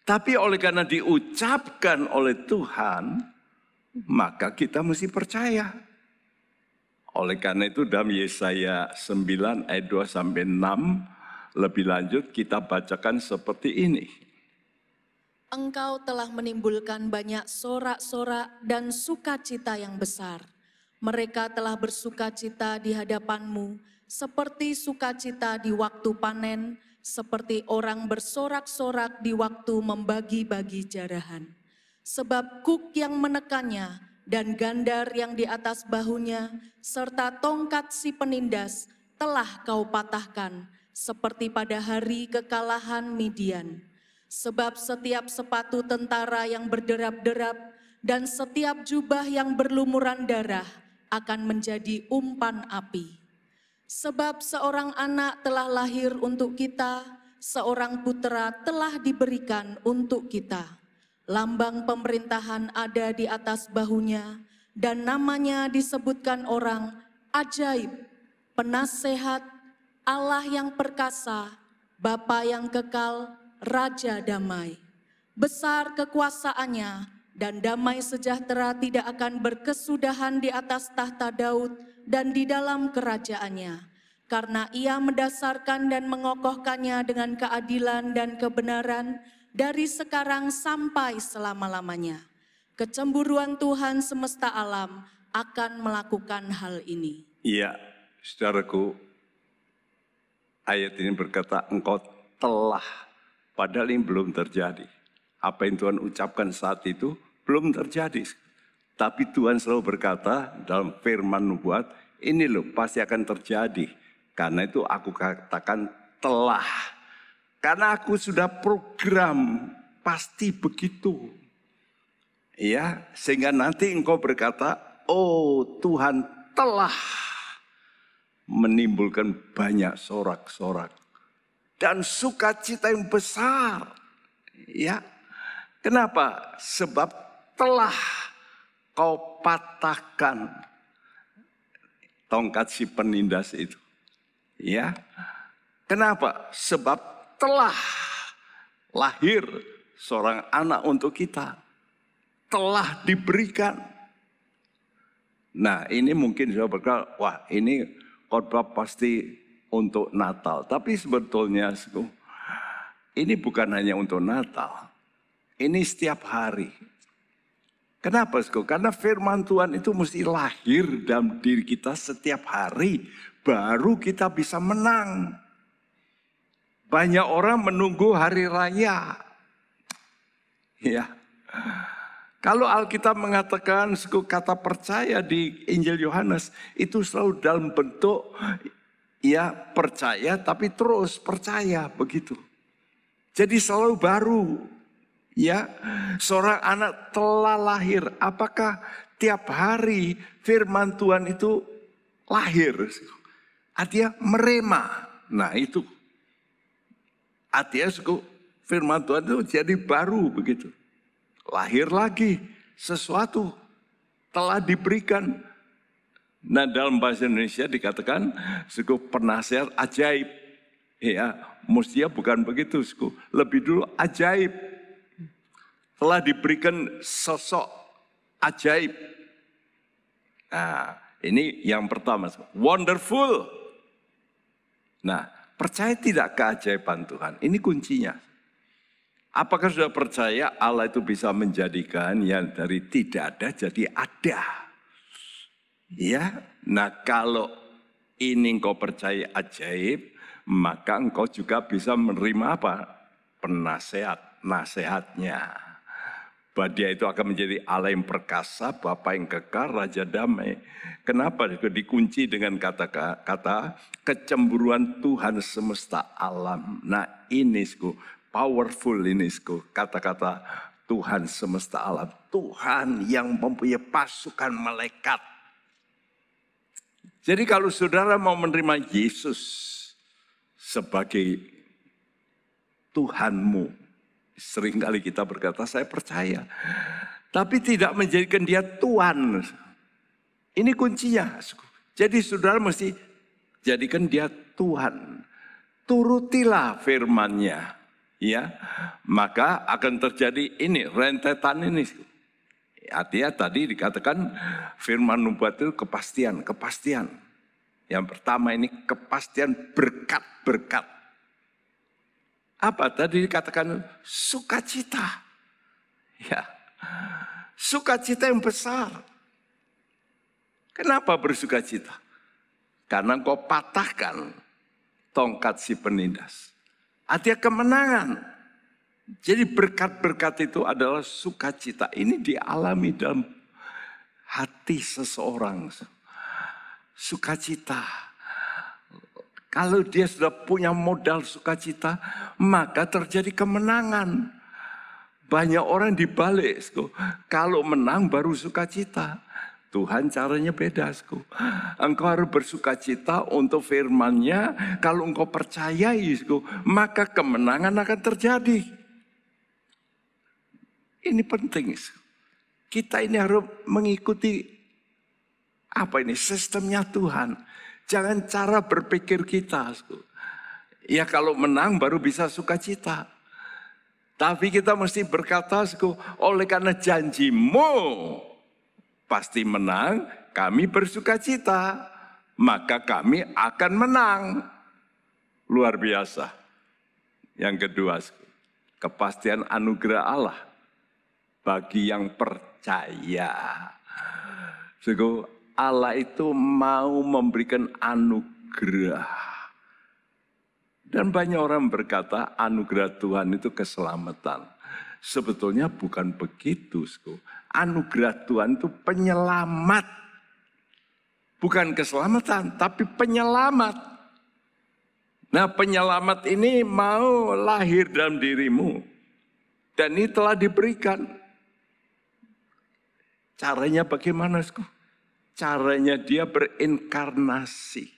Tapi oleh karena diucapkan oleh Tuhan, maka kita mesti percaya. Oleh karena itu dalam Yesaya 9 ayat 2 sampai 6 lebih lanjut kita bacakan seperti ini. Engkau telah menimbulkan banyak sorak-sorak dan sukacita yang besar. Mereka telah bersukacita di hadapanmu, seperti sukacita di waktu panen, seperti orang bersorak-sorak di waktu membagi-bagi jarahan. Sebab kuk yang menekannya dan gandar yang di atas bahunya, serta tongkat si penindas telah kau patahkan, seperti pada hari kekalahan Midian. Sebab setiap sepatu tentara yang berderap-derap dan setiap jubah yang berlumuran darah akan menjadi umpan api. Sebab seorang anak telah lahir untuk kita, seorang putra telah diberikan untuk kita. Lambang pemerintahan ada di atas bahunya, dan namanya disebutkan orang Ajaib, Penasehat, Allah yang perkasa, Bapa yang kekal, Raja damai. Besar kekuasaannya Dan damai sejahtera tidak akan berkesudahan di atas tahta Daud dan di dalam kerajaannya, karena ia mendasarkan dan mengokohkannya dengan keadilan dan kebenaran dari sekarang sampai selama-lamanya. Kecemburuan Tuhan semesta alam akan melakukan hal ini. Iya, saudaraku, ayat ini berkata engkau telah, padahal ini belum terjadi. Apa yang Tuhan ucapkan saat itu belum terjadi. Tapi Tuhan selalu berkata dalam firman nubuat, ini loh pasti akan terjadi. Karena itu aku katakan telah. Karena aku sudah program, pasti begitu. Ya, sehingga nanti engkau berkata, oh Tuhan telah menimbulkan banyak sorak-sorak dan sukacita yang besar. Ya, kenapa? Sebab telah kau patahkan tongkat si penindas itu. Ya, kenapa? Sebab telah lahir seorang anak untuk kita, telah diberikan. Nah, ini mungkin saya berkata, wah ini khotbah pasti untuk Natal. Tapi sebetulnya ini bukan hanya untuk Natal. Ini setiap hari. Kenapa? Karena firman Tuhan itu mesti lahir dalam diri kita setiap hari. Baru kita bisa menang. Banyak orang menunggu hari raya. Ya. Kalau Alkitab mengatakan kata percaya di Injil Yohanes itu selalu dalam bentuk ya percaya tapi terus percaya begitu. Jadi selalu baru. Ya, seorang anak telah lahir. Apakah tiap hari firman Tuhan itu lahir? Artinya merema. Nah itu. Artinya firman Tuhan itu jadi baru begitu. Lahir lagi sesuatu telah diberikan. Nah dalam bahasa Indonesia dikatakan penasihat ajaib. Ya, mestinya bukan begitu. Lebih dulu ajaib. Telah diberikan sosok ajaib. Nah, ini yang pertama. Wonderful. Nah, percaya tidak keajaiban Tuhan? Ini kuncinya. Apakah sudah percaya Allah itu bisa menjadikan yang dari tidak ada jadi ada? Ya, nah kalau ini engkau percaya ajaib, maka engkau juga bisa menerima apa? Nasihatnya. Bahwa dia itu akan menjadi Allah yang perkasa, Bapa yang kekal, Raja damai. Kenapa? Dikunci dengan kata-kata kecemburuan Tuhan semesta alam. Nah ini powerful ini kata-kata Tuhan semesta alam. Tuhan yang mempunyai pasukan malaikat. Jadi kalau saudara mau menerima Yesus sebagai Tuhanmu, seringkali kita berkata, saya percaya. Tapi tidak menjadikan dia Tuhan. Ini kuncinya. Jadi saudara mesti jadikan dia Tuhan. Turutilah firman-Nya. Ya, maka akan terjadi ini, rentetan ini. Artinya tadi dikatakan firman nubuat itu kepastian. Yang pertama ini kepastian berkat-berkat. Apa tadi dikatakan sukacita. Ya. Sukacita yang besar. Kenapa bersukacita? Karena engkau patahkan tongkat si penindas. Artinya kemenangan. Jadi berkat-berkat itu adalah sukacita. Ini dialami dalam hati seseorang. Sukacita. Kalau dia sudah punya modal sukacita, maka terjadi kemenangan. Banyak orang dibalik. Kalau menang baru sukacita. Tuhan caranya beda. Engkau harus bersukacita untuk firman-Nya. Kalau engkau percayai, maka kemenangan akan terjadi. Ini penting. Kita ini harus mengikuti sistemnya Tuhan. Jangan cara berpikir kita. Ya kalau menang baru bisa sukacita. Tapi kita mesti berkata, oleh karena janjimu pasti menang, kami bersuka cita, maka kami akan menang. Luar biasa. Yang kedua, kepastian anugerah Allah bagi yang percaya. Allah itu mau memberikan anugerah. Dan banyak orang berkata anugerah Tuhan itu keselamatan. Sebetulnya bukan begitu. Anugerah Tuhan itu penyelamat. Bukan keselamatan, tapi penyelamat. Nah, penyelamat ini mau lahir dalam dirimu. Dan ini telah diberikan. Caranya bagaimana? Caranya dia berinkarnasi.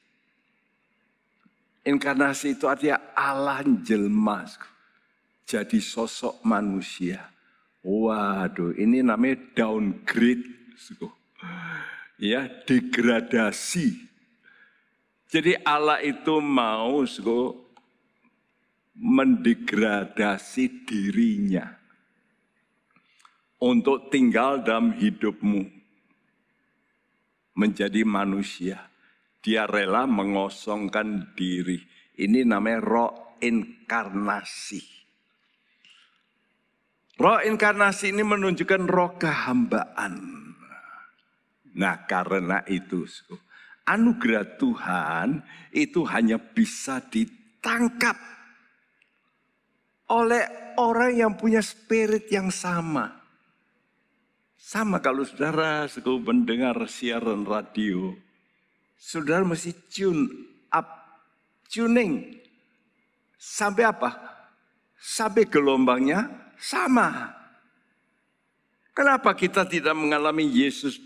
Inkarnasi itu artinya Allah jelma. Jadi sosok manusia. Waduh, ini namanya downgrade. Ya, degradasi. Jadi Allah itu mau mendegradasi dirinya untuk tinggal dalam hidupmu, menjadi manusia. Dia rela mengosongkan diri. Ini namanya roh inkarnasi. Roh inkarnasi ini menunjukkan roh kehambaan. Nah, karena itu anugerah Tuhan itu hanya bisa ditangkap oleh orang yang punya spirit yang sama. Sama kalau saudara mendengar siaran radio, saudara mesti tuning. Sampai apa? Sampai gelombangnya sama. Kenapa kita tidak mengalami Yesus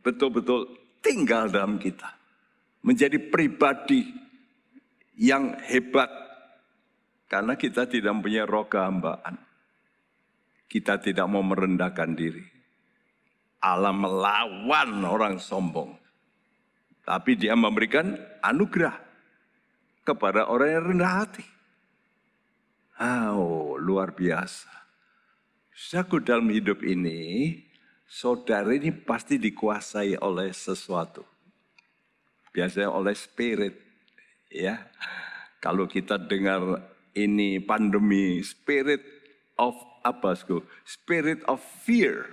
betul-betul tinggal dalam kita? Menjadi pribadi yang hebat. Karena kita tidak punya roh kehambaan. Kita tidak mau merendahkan diri. Allah melawan orang sombong. Tapi dia memberikan anugerah kepada orang yang rendah hati. Oh, luar biasa. Saudaraku, dalam hidup ini, saudara ini pasti dikuasai oleh sesuatu. Biasanya oleh spirit. Ya, kalau kita dengar ini pandemi, spirit of spirit of fear,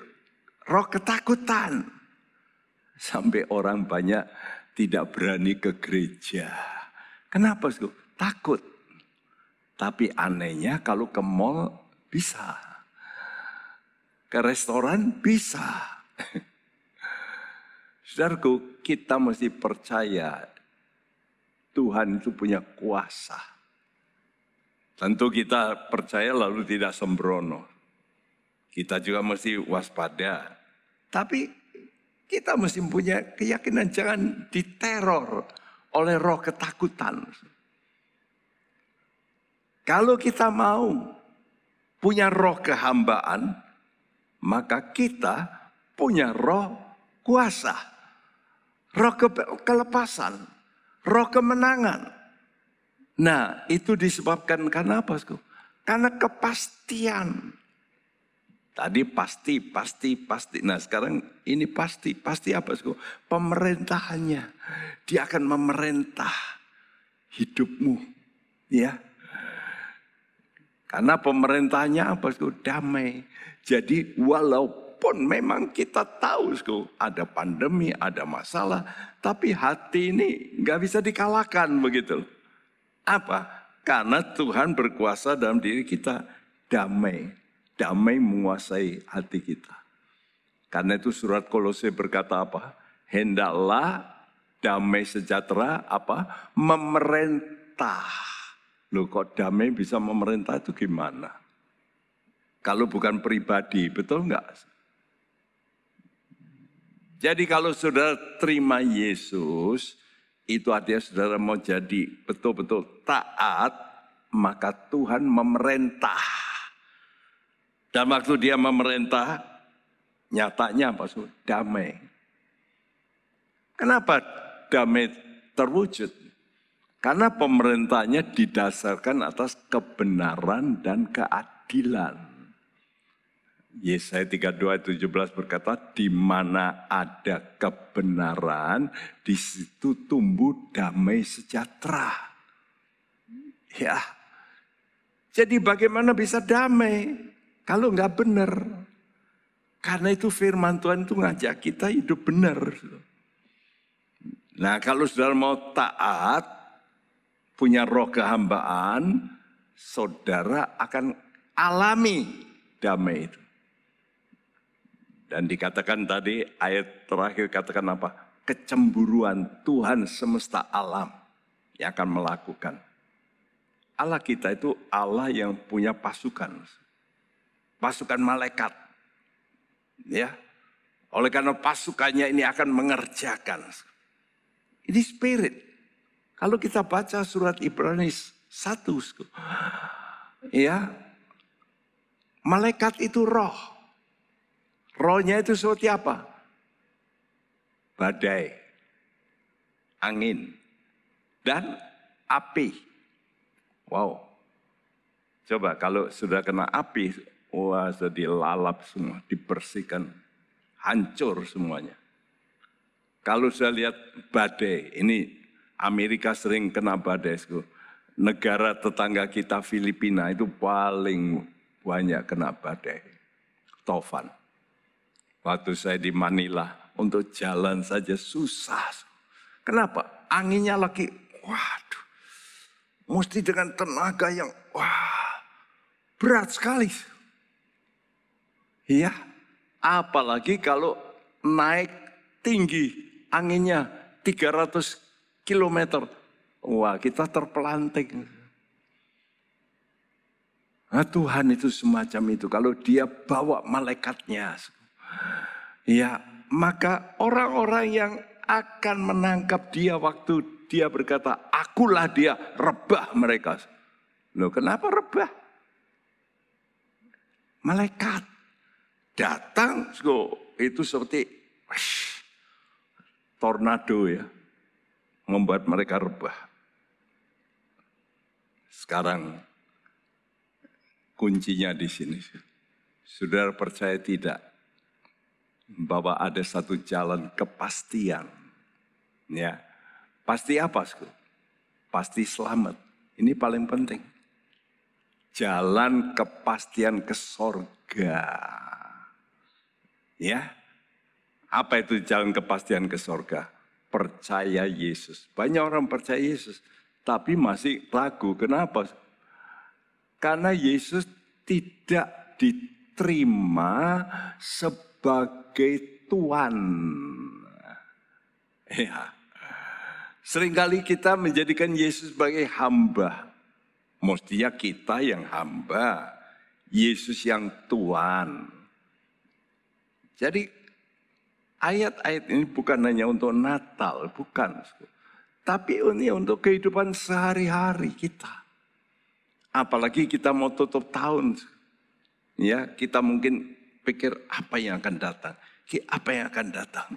roh ketakutan. Sampai orang banyak tidak berani ke gereja. Kenapa? Takut. Tapi anehnya kalau ke mall bisa. Ke restoran bisa. Saudaraku, kita mesti percaya Tuhan itu punya kuasa. Tentu kita percaya lalu tidak sembrono. Kita juga mesti waspada. Tapi kita mesti punya keyakinan jangan diteror oleh roh ketakutan. Kalau kita mau punya roh kehambaan, maka kita punya roh kuasa. Roh kelepasan, roh kemenangan. Nah, itu disebabkan karena apa? Karena kepastian. Tadi pasti. Nah, sekarang ini pasti. Pasti apa? Pemerintahannya. Dia akan memerintah hidupmu. Ya. Karena pemerintahnya apa? Damai. Jadi walaupun memang kita tahu ada pandemi, ada masalah. Tapi hati ini nggak bisa dikalahkan begitu. Apa? Karena Tuhan berkuasa dalam diri kita, damai. Damai menguasai hati kita. Karena itu surat Kolose berkata apa? Hendaklah damai sejahtera apa? Memerintah. Loh, kok damai bisa memerintah itu gimana? Kalau bukan pribadi, betul enggak? Jadi kalau saudara terima Yesus, itu artinya saudara mau jadi betul-betul taat, maka Tuhan memerintah. Dan waktu dia memerintah, nyatanya apa? Damai. Kenapa damai terwujud? Karena pemerintahnya didasarkan atas kebenaran dan keadilan. Yesaya 32:17 berkata, di mana ada kebenaran, di situ tumbuh damai sejahtera. Ya, jadi bagaimana bisa damai kalau nggak benar? Karena itu firman Tuhan itu ngajak kita hidup benar. Nah, kalau saudara mau taat, punya roh kehambaan, saudara akan alami damai itu. Dan dikatakan tadi, ayat terakhir katakan apa? Kecemburuan Tuhan semesta alam yang akan melakukan. Allah kita itu Allah yang punya pasukan. Pasukan malaikat. Ya. Oleh karena pasukannya ini akan mengerjakan. Ini spirit. Kalau kita baca surat Ibrani 1, ya, malaikat itu roh. Rohnya itu seperti apa? Badai, angin, dan api. Wow. Coba kalau sudah kena api, wah sudah dilalap semua, dibersihkan, hancur semuanya. Kalau saya lihat badai, ini Amerika sering kena badai. Negara tetangga kita Filipina itu paling banyak kena badai. Taufan. Waktu saya di Manila, untuk jalan saja susah. Kenapa? Anginnya lagi, waduh. Mesti dengan tenaga yang, berat sekali. Iya, apalagi kalau naik tinggi, anginnya 300 kilometer. Wah, kita terpelanting. Nah, Tuhan itu semacam itu. Kalau dia bawa malaikatnya, ya, maka orang-orang yang akan menangkap dia waktu dia berkata, akulah dia, rebah mereka. Loh, kenapa rebah? Malaikat datang, itu seperti tornado ya, membuat mereka rebah. Sekarang kuncinya di sini. Saudara percaya tidak bahwa ada satu jalan kepastian? Ya, pasti apa? Pasti selamat. Ini paling penting. Jalan kepastian ke sorga. Ya, apa itu jalan kepastian ke sorga? Percaya Yesus. Banyak orang percaya Yesus, tapi masih ragu. Kenapa? Karena Yesus tidak diterima sebagai Tuhan. Ya. Seringkali kita menjadikan Yesus sebagai hamba. Mestinya kita yang hamba, Yesus yang Tuhan. Jadi ayat-ayat ini bukan hanya untuk Natal, bukan. Tapi ini untuk kehidupan sehari-hari kita. Apalagi kita mau tutup tahun. Ya, kita mungkin pikir apa yang akan datang. Apa yang akan datang.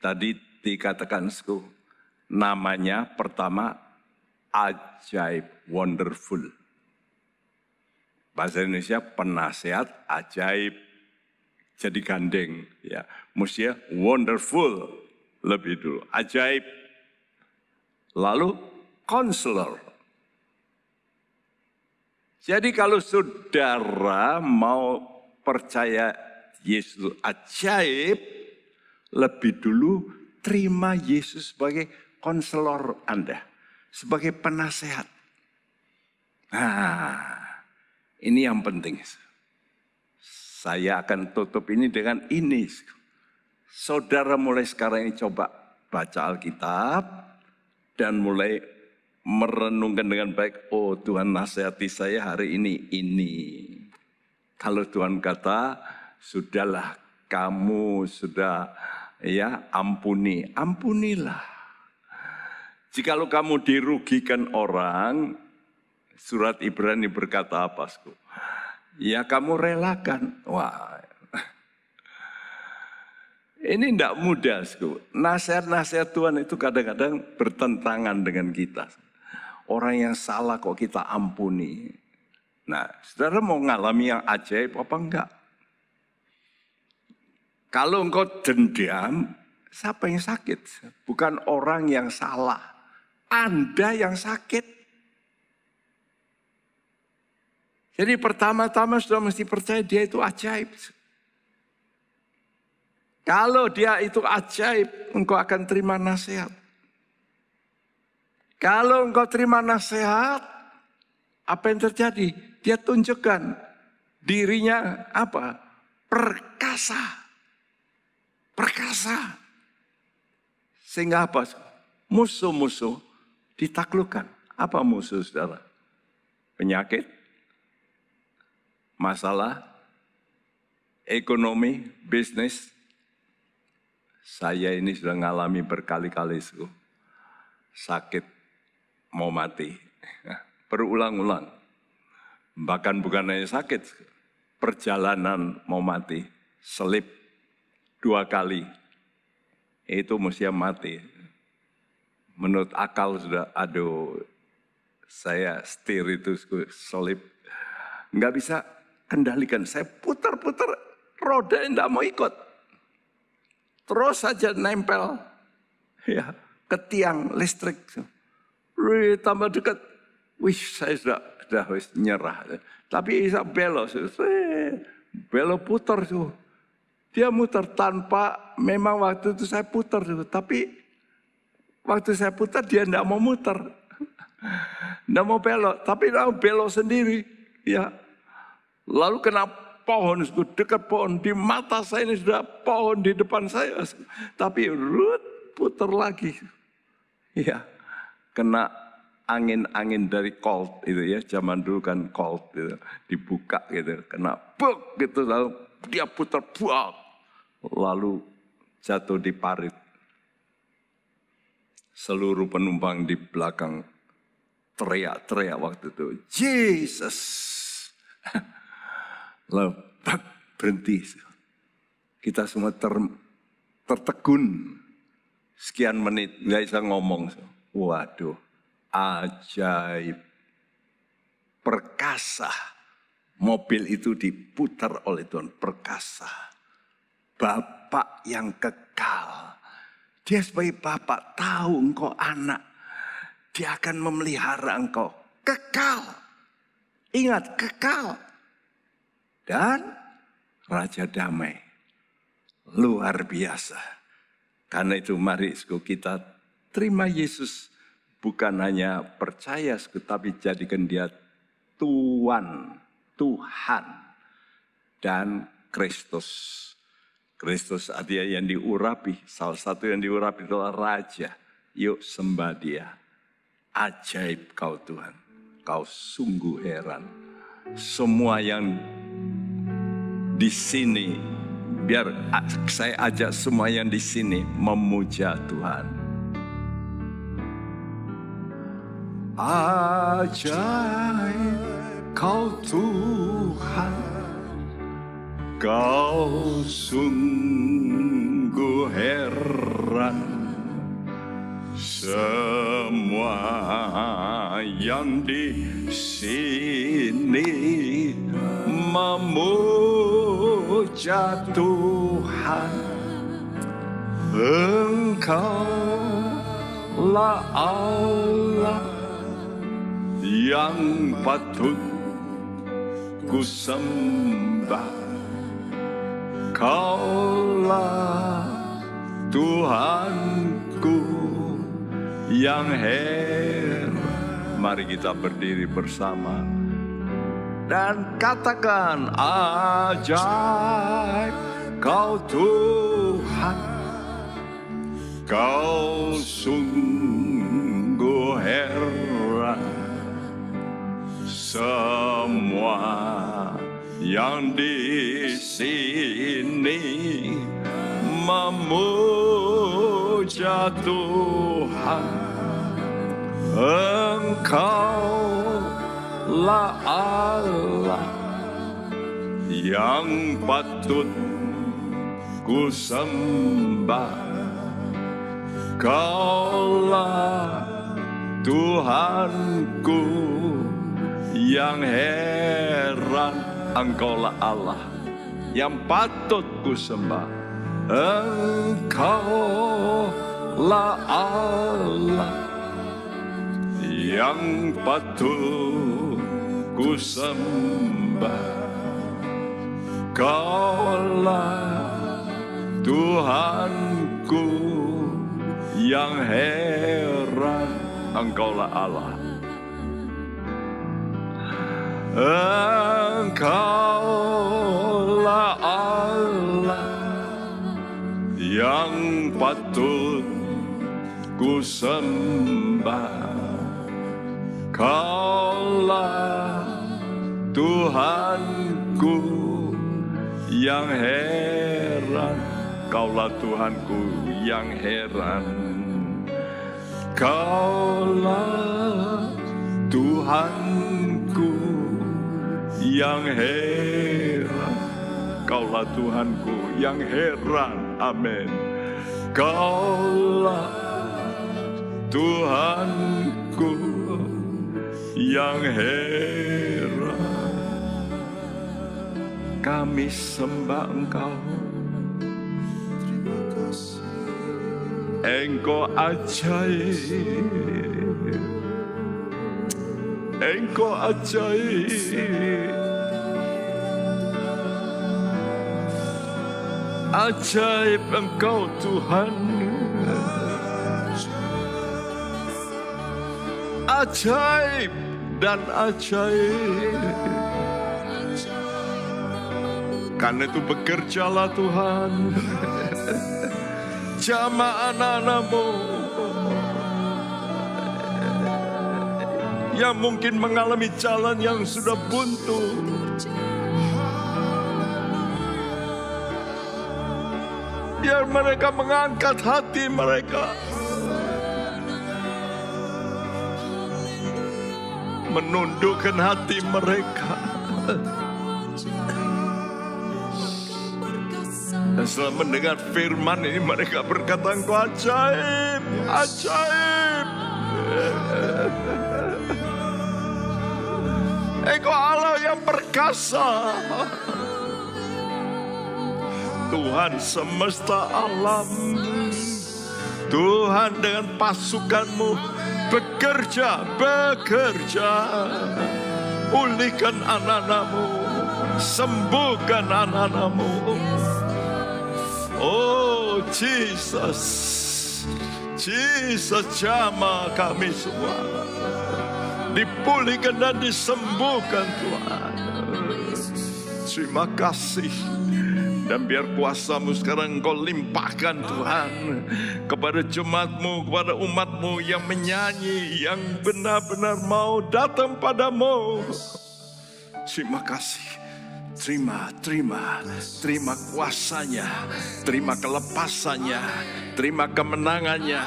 Tadi dikatakan namanya pertama ajaib, wonderful. Bahasa Indonesia penasehat ajaib. Jadi gandeng. Ya, mestinya wonderful lebih dulu. Ajaib. Lalu counselor. Jadi kalau saudara mau percaya Yesus ajaib, lebih dulu terima Yesus sebagai konselor Anda. Sebagai penasehat. Nah, ini yang penting. Saya akan tutup ini dengan ini. Saudara mulai sekarang ini coba baca Alkitab. Dan mulai merenungkan dengan baik. Oh, Tuhan nasihati saya hari ini. Kalau Tuhan kata, sudahlah kamu sudah ya ampunilah. Jikalau kamu dirugikan orang, surat Ibrani berkata apa? Ya kamu relakan. Wah. Ini tidak mudah. Nasihat-nasihat Tuhan itu kadang-kadang bertentangan dengan kita. Orang yang salah kok kita ampuni. Nah, saudara mau ngalami yang ajaib apa enggak? Kalau engkau dendam, siapa yang sakit? Bukan orang yang salah. Anda yang sakit. Jadi pertama-tama sudah mesti percaya dia itu ajaib. Kalau dia itu ajaib, engkau akan terima nasihat. Kalau engkau terima nasihat, apa yang terjadi? Dia tunjukkan dirinya apa? Perkasa. Perkasa. Sehingga apa? Musuh-musuh ditaklukkan. Apa musuh, saudara? Penyakit, masalah, ekonomi, bisnis. Saya ini sudah ngalami berkali-kali sakit, mau mati. Berulang-ulang. Bahkan bukan hanya sakit, perjalanan mau mati. Selip 2 kali. Itu mesti mati. Menurut akal sudah, aduh, saya setir itu selip. Nggak bisa kendalikan. Saya putar-putar, roda tidak mau ikut. Terus saja nempel ya, ke tiang listrik. Tambah dekat. Wih, saya sudah nyerah. Tapi bisa belok. Belok putar tuh. Dia muter tanpa, memang waktu itu saya putar tuh. Tapi waktu saya putar dia tidak mau muter. Tidak mau belok. Tapi dia belok sendiri. Ya. Lalu kena pohon, dekat pohon. Di mata saya ini sudah pohon di depan saya. Tapi putar lagi. Ya. Kena angin-angin dari Colt itu ya. Zaman dulu kan Colt itu. Dibuka gitu. Kena buk gitu. Lalu dia putar buak. Lalu jatuh di parit. Seluruh penumpang di belakang teriak-teriak waktu itu. Jesus. Lalu berhenti. Kita semua tertegun. Sekian menit nggak bisa ngomong. Waduh, ajaib. Perkasa. Mobil itu diputar oleh Tuhan. Perkasa. Bapak yang kekal. Dia sebagai Bapak tahu engkau anak. Dia akan memelihara engkau. Kekal. Ingat, kekal. Dan Raja Damai. Luar biasa. Karena itu mari kita terima Yesus. Bukan hanya percaya, tapi jadikan dia Tuhan. Tuhan. Dan Kristus. Kristus dia yang diurapi. Salah satu yang diurapi adalah Raja. Yuk sembah dia. Ajaib kau Tuhan. Kau sungguh heran. Semua yang di sini, biar saya ajak semua yang di sini memuja Tuhan. Ajaib kau Tuhan. Kau sungguh heran. Semua yang di sini memuja Tuhan. Engkaulah Allah yang patut ku sembah. Kaulah Tuhanku yang heran. Mari kita berdiri bersama dan katakan ajaib kau Tuhan. Kau sungguh heran. Semua yang di sini memuja Tuhan. Engkaulah Allah yang patut ku sembah. Kaulah Tuhanku yang heran, Engkaulah Allah yang patut ku sembah. Engkaulah Allah yang patut ku sembah. Kaulah Tuhanku yang heran, Engkaulah Allah. Engkaulah Allah yang patut ku sembah. Kaulah Tuhanku yang heran, Kaulah Tuhanku yang heran. Kaulah Tuhanku yang heran, Kaulah Tuhanku yang heran. Amin. Kaulah Tuhanku yang heran. Kami sembah Engkau. Engkau ajaib. Engkau ajaib. Ajaib Engkau Tuhan. Ajaib dan ajaib. Karena itu bekerjalah Tuhan. Jamah anak-anak-Mu yang mungkin mengalami jalan yang sudah buntu. Biar mereka mengangkat hati mereka, menundukkan hati mereka. Dan setelah mendengar firman ini mereka berkata, Engkau ajaib, ajaib. Engkau Allah yang perkasa. Tuhan semesta alam. Tuhan dengan pasukan-Mu bekerja. Pulihkan anak-anak-Mu. Sembuhkan anak-anak-Mu. Oh Jesus, Jesus, jamah kami semua dipulihkan dan disembuhkan Tuhan. Terima kasih. Dan biar kuasa-Mu sekarang Engkau limpahkan Tuhan kepada jemaat-Mu, kepada umat-Mu yang menyanyi, yang benar-benar mau datang padamu. Terima kasih. Terima kuasanya, terima kelepasannya, terima kemenangannya.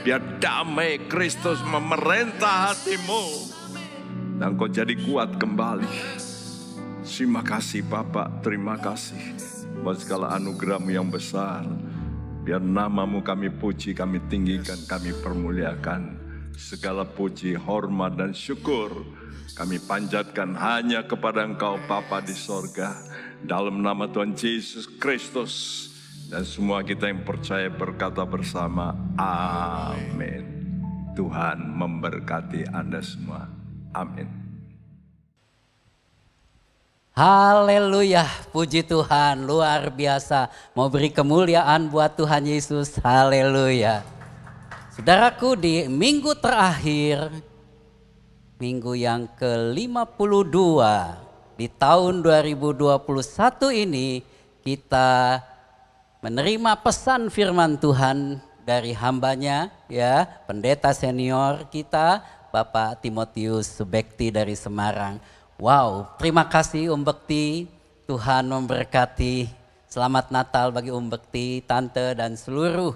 Biar damai Kristus memerintah hatimu dan kau jadi kuat kembali. Terima kasih Bapak, terima kasih buat segala anugerah-Mu yang besar. Biar nama-Mu kami puji, kami tinggikan, kami permuliakan. Segala puji, hormat dan syukur kami panjatkan hanya kepada Engkau Bapa di sorga. Dalam nama Tuhan Yesus Kristus. Dan semua kita yang percaya berkata bersama, amin. Tuhan memberkati Anda semua. Amin. Haleluya, puji Tuhan, luar biasa. Mau beri kemuliaan buat Tuhan Yesus, haleluya. Saudaraku, di minggu terakhir, minggu yang ke-52 di tahun 2021 ini, kita menerima pesan firman Tuhan dari hambanya, ya, pendeta senior kita, Bapak Timotius Subekti dari Semarang. Wow, terima kasih Bekti, Tuhan memberkati. Selamat Natal bagi Bekti, Tante dan seluruh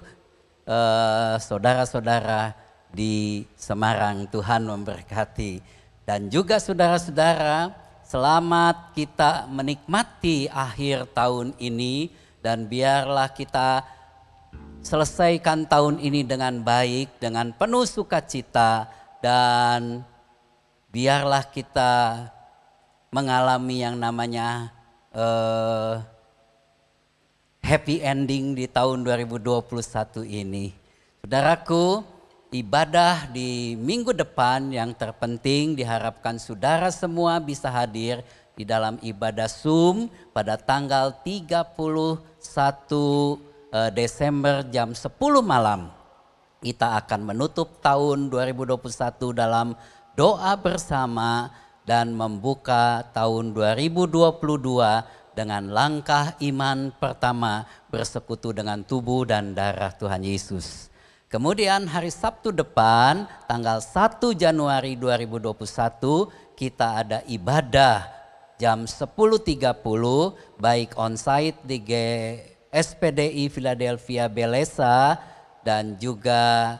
saudara-saudara di Semarang. Tuhan memberkati. Dan juga saudara-saudara, selamat kita menikmati akhir tahun ini Dan biarlah kita selesaikan tahun ini dengan baik, dengan penuh sukacita, dan biarlah kita mengalami yang namanya happy ending di tahun 2021 ini. Saudaraku, ibadah di minggu depan yang terpenting diharapkan saudara semua bisa hadir di dalam ibadah Zoom pada tanggal 31 Desember jam 10 malam. Kita akan menutup tahun 2021 dalam doa bersama dan membuka tahun 2022 dengan langkah iman pertama bersekutu dengan tubuh dan darah Tuhan Yesus. Kemudian hari Sabtu depan tanggal 1 Januari 2021 kita ada ibadah jam 10.30 baik onsite di SPDI Philadelphia Belesa dan juga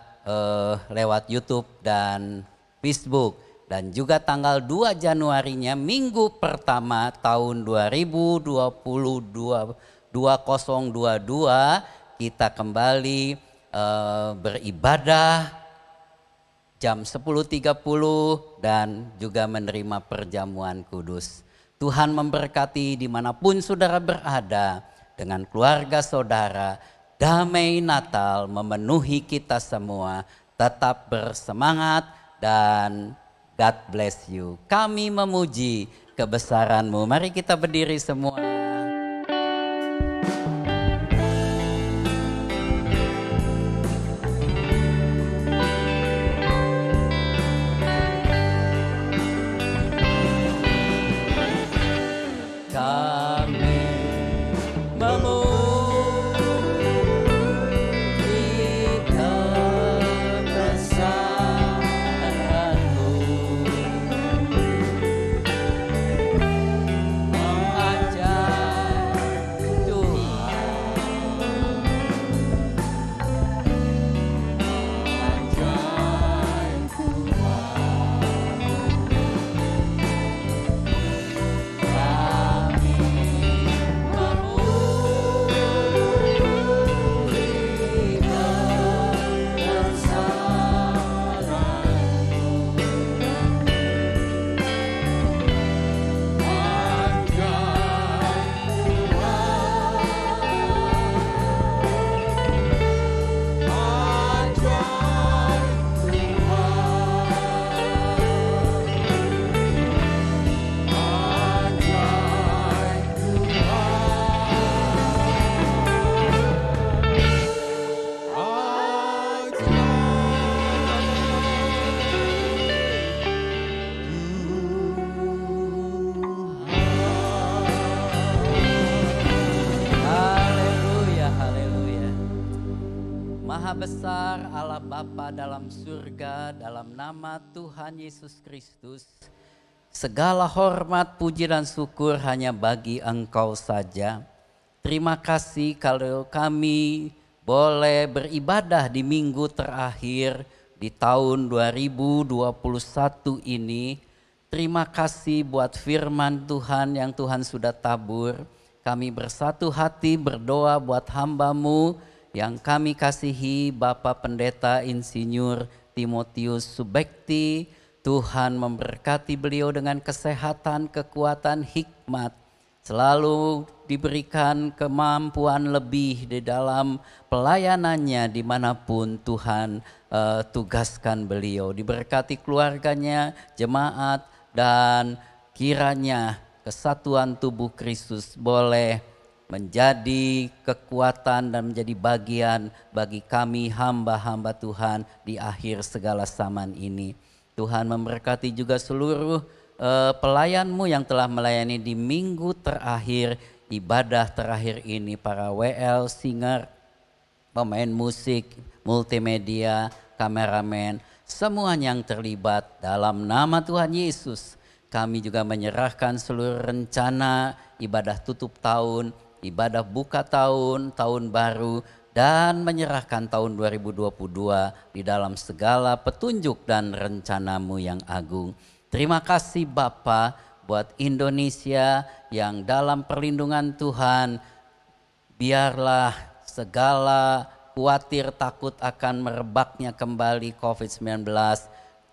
lewat YouTube dan Facebook. Dan juga tanggal 2 Januarinya minggu pertama tahun 2022 kita kembali beribadah jam 10.30 dan juga menerima perjamuan kudus. Tuhan memberkati dimanapun saudara berada dengan keluarga saudara. Damai Natal memenuhi kita semua. Tetap bersemangat dan God bless you. Kami memuji kebesaran-Mu. Mari kita berdiri semua. Besar Allah Bapa dalam surga, dalam nama Tuhan Yesus Kristus, segala hormat, puji dan syukur hanya bagi Engkau saja. Terima kasih kalau kami boleh beribadah di minggu terakhir di tahun 2021 ini. Terima kasih buat firman Tuhan yang Tuhan sudah tabur. Kami bersatu hati berdoa buat hamba-Mu yang kami kasihi, Bapak Pendeta Insinyur Timotius Subekti. Tuhan memberkati beliau dengan kesehatan, kekuatan, hikmat. Selalu diberikan kemampuan lebih di dalam pelayanannya dimanapun Tuhan tugaskan beliau. Diberkati keluarganya, jemaat, dan kiranya kesatuan tubuh Kristus boleh menjadi kekuatan dan menjadi bagian bagi kami hamba-hamba Tuhan di akhir segala zaman ini. Tuhan memberkati juga seluruh pelayan-Mu yang telah melayani di minggu terakhir, ibadah terakhir ini, para WL, singer, pemain musik, multimedia, kameramen, semuanya yang terlibat dalam nama Tuhan Yesus. Kami juga menyerahkan seluruh rencana ibadah tutup tahun, ibadah buka tahun, tahun baru, dan menyerahkan tahun 2022 di dalam segala petunjuk dan rencana-Mu yang agung. Terima kasih Bapa buat Indonesia yang dalam perlindungan Tuhan biarlah segala khawatir takut akan merebaknya kembali COVID-19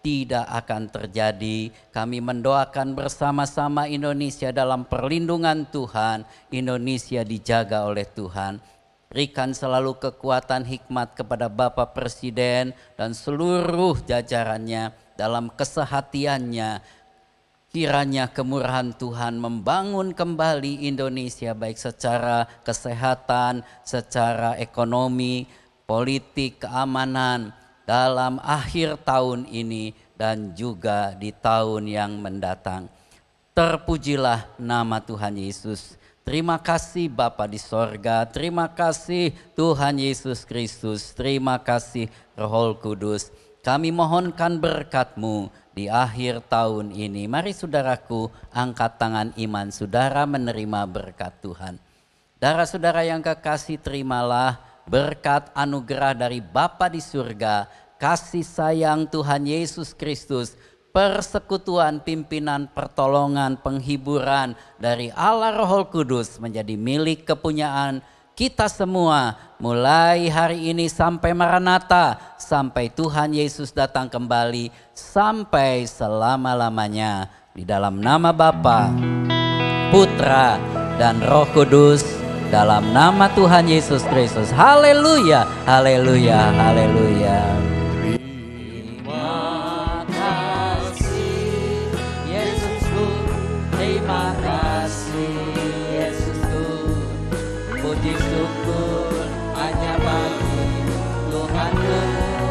tidak akan terjadi. Kami mendoakan bersama-sama Indonesia dalam perlindungan Tuhan. Indonesia dijaga oleh Tuhan. Berikan selalu kekuatan hikmat kepada Bapak Presiden dan seluruh jajarannya dalam kesehatiannya. Kiranya kemurahan Tuhan membangun kembali Indonesia baik secara kesehatan, secara ekonomi, politik, keamanan dalam akhir tahun ini dan juga di tahun yang mendatang. Terpujilah nama Tuhan Yesus. Terima kasih Bapa di sorga, terima kasih Tuhan Yesus Kristus, terima kasih Roh Kudus. Kami mohonkan berkat-Mu di akhir tahun ini. Mari saudaraku angkat tangan iman saudara menerima berkat Tuhan. Saudara-saudara yang kekasih, terimalah berkat anugerah dari Bapa di surga, kasih sayang Tuhan Yesus Kristus, persekutuan, pimpinan, pertolongan, penghiburan dari Allah Roh Kudus menjadi milik kepunyaan kita semua mulai hari ini sampai Maranatha, sampai Tuhan Yesus datang kembali, sampai selama-lamanya. Di dalam nama Bapa, Putra, dan Roh Kudus, dalam nama Tuhan Yesus Kristus. Haleluya, haleluya, haleluya. Terima kasih Yesusku, terima kasih Yesusku. Puji syukur hanya bagi Tuhanku.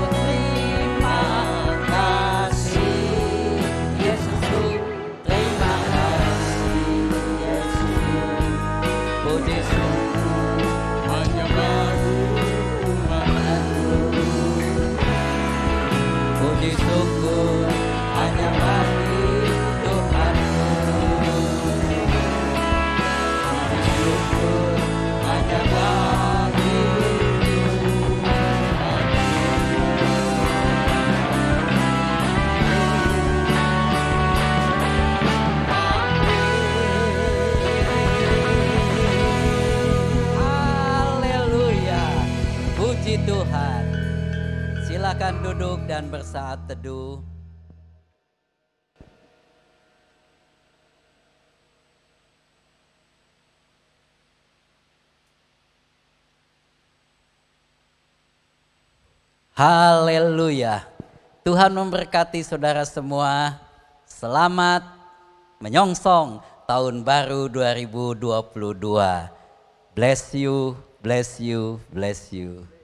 Terima kasih Yesusku, terima kasih Yesusku. Puji syukur hanya bagi Tuhanku. Puji syukur hanya bagi Tuhanku. Puji syukur hanya bagi Haleluya, puji Tuhan. Silakan duduk dan bersaat teduh. Haleluya. Tuhan memberkati saudara semua. Selamat menyongsong tahun baru 2022. Bless you, bless you, bless you.